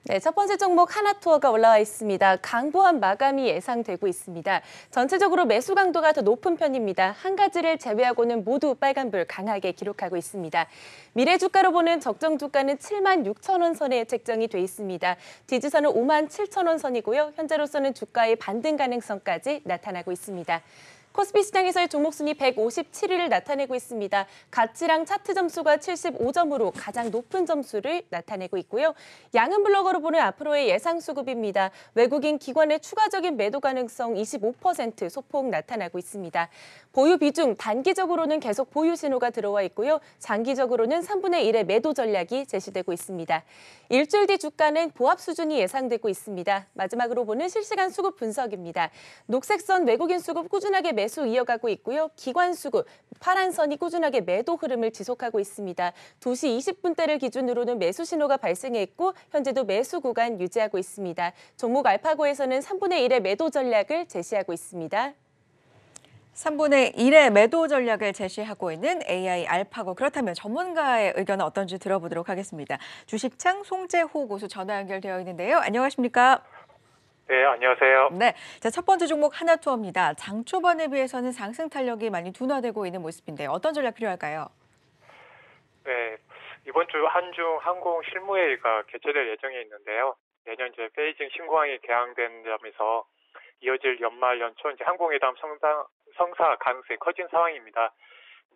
네, 첫 번째 종목 하나투어가 올라와 있습니다. 강보한 마감이 예상되고 있습니다. 전체적으로 매수 강도가 더 높은 편입니다. 한 가지를 제외하고는 모두 빨간불 강하게 기록하고 있습니다. 미래 주가로 보는 적정 주가는 76,000원 선에 책정이 돼 있습니다. 지지선은 57,000원 선이고요. 현재로서는 주가의 반등 가능성까지 나타나고 있습니다. 코스피 시장에서의 종목 순위 157위를 나타내고 있습니다. 가치랑 차트 점수가 75점으로 가장 높은 점수를 나타내고 있고요. 양은 블록으로 보는 앞으로의 예상 수급입니다. 외국인 기관의 추가적인 매도 가능성 25% 소폭 나타나고 있습니다. 보유 비중 단기적으로는 계속 보유 신호가 들어와 있고요. 장기적으로는 3분의 1의 매도 전략이 제시되고 있습니다. 일주일 뒤 주가는 보합 수준이 예상되고 있습니다. 마지막으로 보는 실시간 수급 분석입니다. 녹색선 외국인 수급 꾸준하게 매수 이어가고 있고요. 기관 수급 파란 선이 꾸준하게 매도 흐름을 지속하고 있습니다. 2시 20분대를 기준으로는 매수 신호가 발생했고 현재도 매수 구간 유지하고 있습니다. 종목 알파고에서는 3분의 1의 매도 전략을 제시하고 있습니다. 3분의 1의 매도 전략을 제시하고 있는 AI 알파고. 그렇다면 전문가의 의견은 어떤지 들어보도록 하겠습니다. 주식창 송재호 고수 전화 연결되어 있는데요. 안녕하십니까? 네, 안녕하세요. 네, 자, 첫 번째 종목 하나투어입니다. 장 초반에 비해서는 상승 탄력이 많이 둔화되고 있는 모습인데요. 어떤 전략 필요할까요? 네, 이번 주 한중 항공 실무회의가 개최될 예정에 있는데요. 내년 이제 베이징 신공항이 개항된 점에서 이어질 연말 연초 이제 항공회담 성사 가능성이 커진 상황입니다.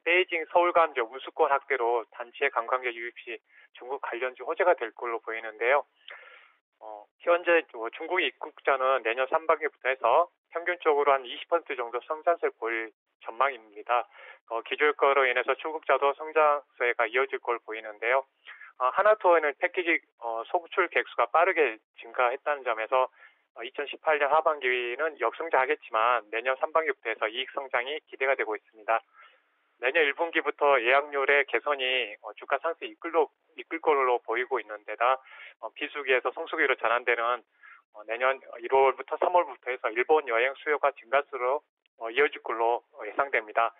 베이징 서울 간 우수권 확대로 단체 관광객 유입 시 중국 관련주 호재가 될 걸로 보이는데요. 현재 중국 입국자는 내년 3분기부터 해서 평균적으로 한 20% 정도 성장세를 보일 전망입니다. 기술거로 인해서 출국자도 성장세가 이어질 걸 보이는데요. 하나투어에는 패키지 소구출 객수가 빠르게 증가했다는 점에서 2018년 하반기는 역성장하겠지만 내년 3분기부터 해서 이익 성장이 기대가 되고 있습니다. 내년 1분기부터 예약률의 개선이 주가 상승 이끌 걸로 보이고 있는데다 비수기에서 성수기로 전환되는 내년 1월부터 3월부터 해서 일본 여행 수요가 증가수로 이어질 걸로 예상됩니다.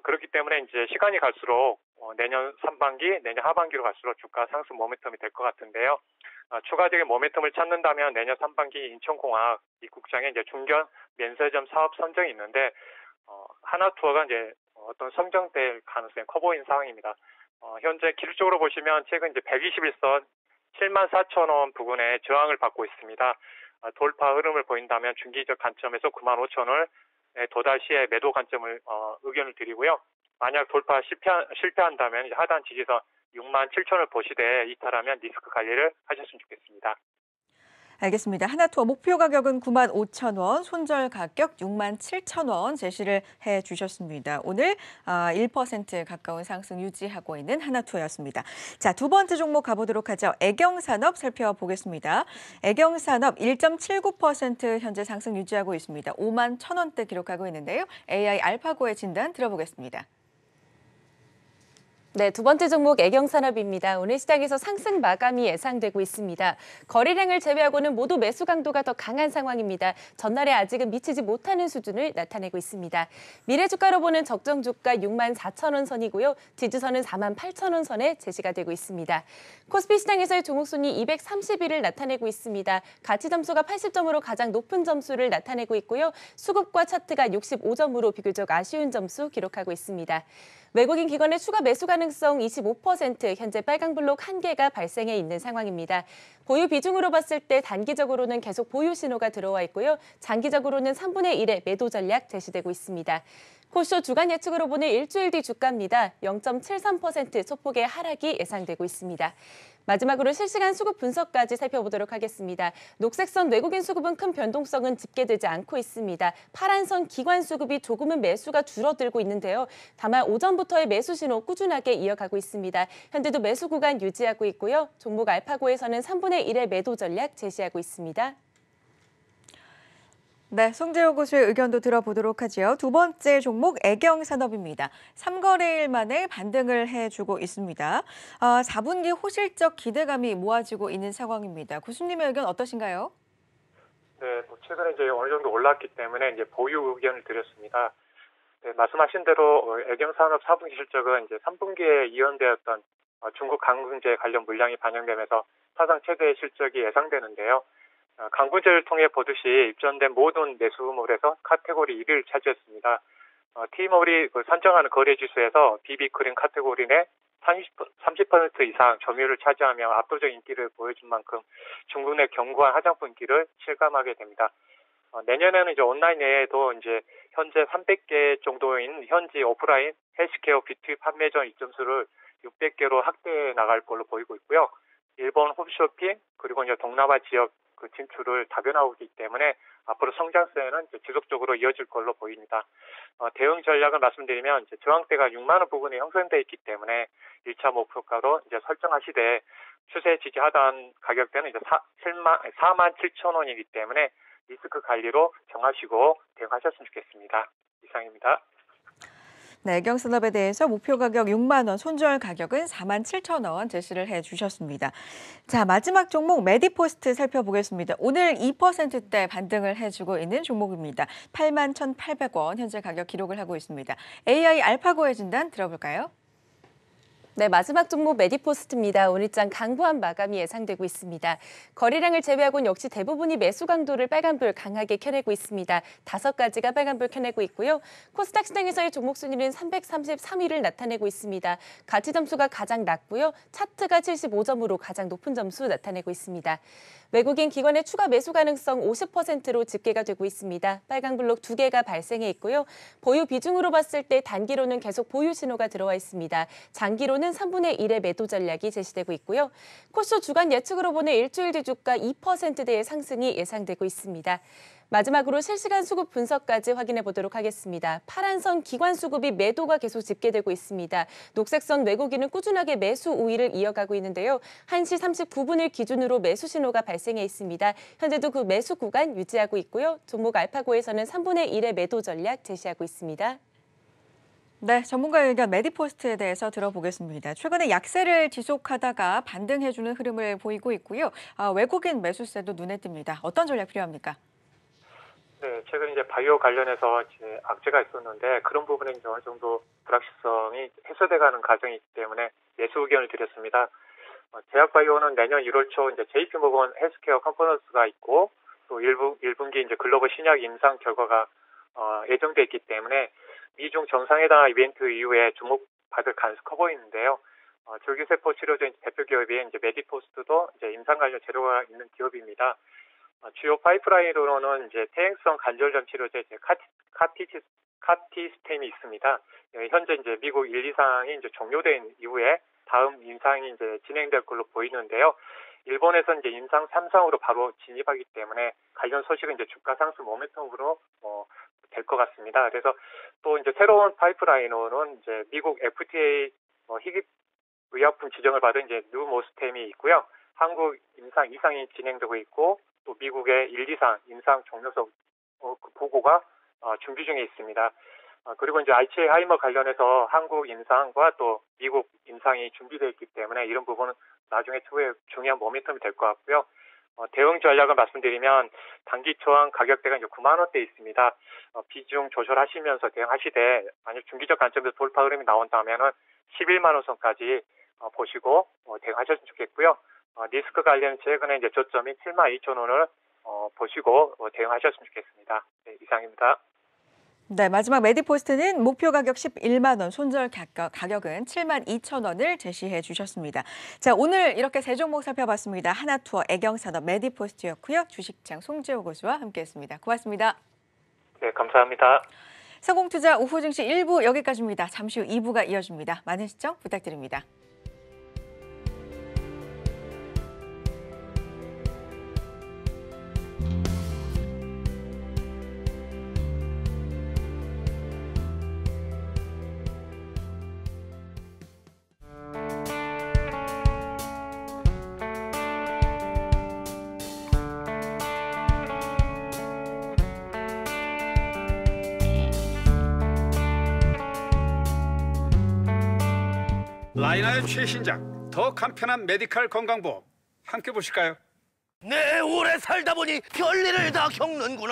그렇기 때문에 이제 시간이 갈수록 내년 3분기, 내년 하반기로 갈수록 주가 상승 모멘텀이 될 것 같은데요. 추가적인 모멘텀을 찾는다면 내년 3분기 인천공항 입국장에 이제 중견 면세점 사업 선정이 있는데 하나투어가 이제 어떤 선정될 가능성이 커 보이는 상황입니다. 현재 기술적으로 보시면 최근 이제 121선 74,000원 부근에 저항을 받고 있습니다. 돌파 흐름을 보인다면 중기적 관점에서 95,000원을 도달 시에 매도 관점을 의견을 드리고요. 만약 돌파 실패한다면 이제 하단 지지선 67,000원을 보시되 이탈하면 리스크 관리를 하셨으면 좋겠습니다. 알겠습니다. 하나투어 목표 가격은 95,000원, 손절 가격 67,000원 제시를 해주셨습니다. 오늘 1% 가까운 상승 유지하고 있는 하나투어였습니다. 자, 두 번째 종목 가보도록 하죠. 애경산업 살펴보겠습니다. 애경산업 1.79% 현재 상승 유지하고 있습니다. 51,000원대 기록하고 있는데요. AI 알파고의 진단 들어보겠습니다. 네, 두 번째 종목 애경산업입니다. 오늘 시장에서 상승 마감이 예상되고 있습니다. 거래량을 제외하고는 모두 매수 강도가 더 강한 상황입니다. 전날에 아직은 미치지 못하는 수준을 나타내고 있습니다. 미래주가로 보는 적정 주가 64,000원 선이고요. 지지선은 48,000원 선에 제시가 되고 있습니다. 코스피 시장에서의 종목 순위 231을 나타내고 있습니다. 가치 점수가 80점으로 가장 높은 점수를 나타내고 있고요. 수급과 차트가 65점으로 비교적 아쉬운 점수 기록하고 있습니다. 외국인 기관의 추가 매수 가능성 25%, 현재 빨강 블록 1개가 발생해 있는 상황입니다. 보유 비중으로 봤을 때 단기적으로는 계속 보유 신호가 들어와 있고요. 장기적으로는 3분의 1의 매도 전략 제시되고 있습니다. 코스쇼 주간 예측으로 보는 일주일 뒤 주가입니다. 0.73% 소폭의 하락이 예상되고 있습니다. 마지막으로 실시간 수급 분석까지 살펴보도록 하겠습니다. 녹색선 외국인 수급은 큰 변동성은 집계되지 않고 있습니다. 파란선 기관 수급이 조금은 매수가 줄어들고 있는데요. 다만 오전부터의 매수 신호 꾸준하게 이어가고 있습니다. 현재도 매수 구간 유지하고 있고요. 종목 알파고에서는 3분의 1의 매도 전략 제시하고 있습니다. 네, 송재호 교수의 의견도 들어보도록 하죠. 두 번째 종목 애경산업입니다. 3거래일 만에 반등을 해주고 있습니다. 4분기 호실적 기대감이 모아지고 있는 상황입니다. 교수님의 의견 어떠신가요? 네, 최근에 이제 어느 정도 올랐기 때문에 이제 보유 의견을 드렸습니다. 네, 말씀하신 대로 애경산업 4분기 실적은 이제 3분기에 이연되었던 중국 강궁제 관련 물량이 반영되면서 사상 최대의 실적이 예상되는데요. 강궁제를 통해 보듯이 입점된 모든 매수물에서 카테고리 1위를 차지했습니다. T몰이 선정하는 거래 지수에서 비비크림 카테고리 내 30% 이상 점유율을 차지하며 압도적 인기를 보여준 만큼 중국 내 견고한 화장품 인기를 실감하게 됩니다. 내년에는 이제 온라인 외에도 이제 현재 300개 정도인 현지 오프라인 헬스케어 뷰티 판매점 입점수를 600개로 확대해 나갈 걸로 보이고 있고요. 일본 홈쇼핑 그리고 이제 동남아 지역 진출을 다변화하기 때문에 앞으로 성장세는 이제 지속적으로 이어질 걸로 보입니다. 대응 전략을 말씀드리면 이제 저항대가 6만 원 부근에 형성돼 있기 때문에 1차 목표가로 이제 설정하시되 추세 지지 하단 가격대는 이제 47,000원이기 때문에 리스크 관리로 정하시고 대응하셨으면 좋겠습니다. 이상입니다. 네, 애경산업에 대해서 목표 가격 6만 원, 손절 가격은 47,000원 제시를 해주셨습니다. 자, 마지막 종목 메디포스트 살펴보겠습니다. 오늘 2%대 반등을 해주고 있는 종목입니다. 81,800원 현재 가격 기록을 하고 있습니다. AI 알파고의 진단 들어볼까요? 네, 마지막 종목 메디포스트입니다. 오늘장 강보한 마감이 예상되고 있습니다. 거래량을 제외하고는 역시 대부분이 매수 강도를 빨간불 강하게 켜내고 있습니다. 5가지가 빨간불 켜내고 있고요. 코스닥 시장에서의 종목 순위는 333위를 나타내고 있습니다. 가치 점수가 가장 낮고요. 차트가 75점으로 가장 높은 점수 나타내고 있습니다. 외국인 기관의 추가 매수 가능성 50%로 집계가 되고 있습니다. 빨간 블록 2개가 발생해 있고요. 보유 비중으로 봤을 때 단기로는 계속 보유 신호가 들어와 있습니다. 장기로는 3분의 1의 매도 전략이 제시되고 있고요. 코스쇼 주간 예측으로 보는 일주일 뒤 주가 2%대의 상승이 예상되고 있습니다. 마지막으로 실시간 수급 분석까지 확인해 보도록 하겠습니다. 파란선 기관 수급이 매도가 계속 집계되고 있습니다. 녹색선 외국인은 꾸준하게 매수 우위를 이어가고 있는데요. 1시 39분을 기준으로 매수 신호가 발생해 있습니다. 현재도 그 매수 구간 유지하고 있고요. 종목 알파고에서는 3분의 1의 매도 전략 제시하고 있습니다. 네, 전문가의 의견 메디포스트에 대해서 들어보겠습니다. 최근에 약세를 지속하다가 반등해주는 흐름을 보이고 있고요. 외국인 매수세도 눈에 띕니다. 어떤 전략 필요합니까? 네, 최근 이제 바이오 관련해서 이제 악재가 있었는데 그런 부분에 이제 어느 정도 불확실성이 해소돼가는 과정이기 때문에 매수 의견을 드렸습니다. 제약바이오는 내년 1월 초 이제 JP모건 헬스케어 컨퍼런스가 있고 또 1분기 이제 글로벌 신약 임상 결과가 예정돼 있기 때문에 미중 정상회담 이벤트 이후에 주목받을 가능성이 커 보이는데요. 줄기세포 치료제 대표 기업인 이제 메디포스트도 이제 임상 관련 재료가 있는 기업입니다. 주요 파이프라인으로는 이제 퇴행성 관절염 치료제 카티스템이 있습니다. 현재 이제 미국 1, 2상이 이제 종료된 이후에 다음 임상이 이제 진행될 걸로 보이는데요. 일본에서 이제 임상 3상으로 바로 진입하기 때문에 관련 소식은 이제 주가 상승 모멘텀으로 될 것 같습니다. 그래서 또 이제 새로운 파이프라인으로는 이제 미국 FDA 희귀 의약품 지정을 받은 이제 누모스템이 있고요. 한국 임상 2상이 진행되고 있고 또 미국의 1, 2상 임상 종료서 보고가 준비 중에 있습니다. 그리고 이제 알츠하이머 관련해서 한국 임상과 또 미국 임상이 준비되어 있기 때문에 이런 부분은 나중에 추후에 중요한 모멘텀이 될 것 같고요. 대응 전략을 말씀드리면 단기 초안 가격대가 이제 9만 원대에 있습니다. 비중 조절하시면서 대응하시되 만약 중기적 관점에서 돌파 흐름이 나온다면은 11만 원 선까지 보시고 대응하셨으면 좋겠고요. 리스크 관련 최근에 이제 저점이 7만 2천 원을 보시고 대응하셨으면 좋겠습니다. 네, 이상입니다. 네, 마지막 메디포스트는 목표 가격 11만 원, 손절 가격은 7만 2천 원을 제시해 주셨습니다. 자, 오늘 이렇게 세 종목 살펴봤습니다. 하나투어, 애경산업, 메디포스트였고요. 주식장 송지호 고수와 함께했습니다. 고맙습니다. 네, 감사합니다. 성공투자 오후 증시 1부 여기까지입니다. 잠시 후 2부가 이어집니다. 많은 시청 부탁드립니다. 라이나의 최신작 더 간편한 메디칼 건강보험 함께 보실까요? 내 오래 살다 보니 별일을 다 겪는구나.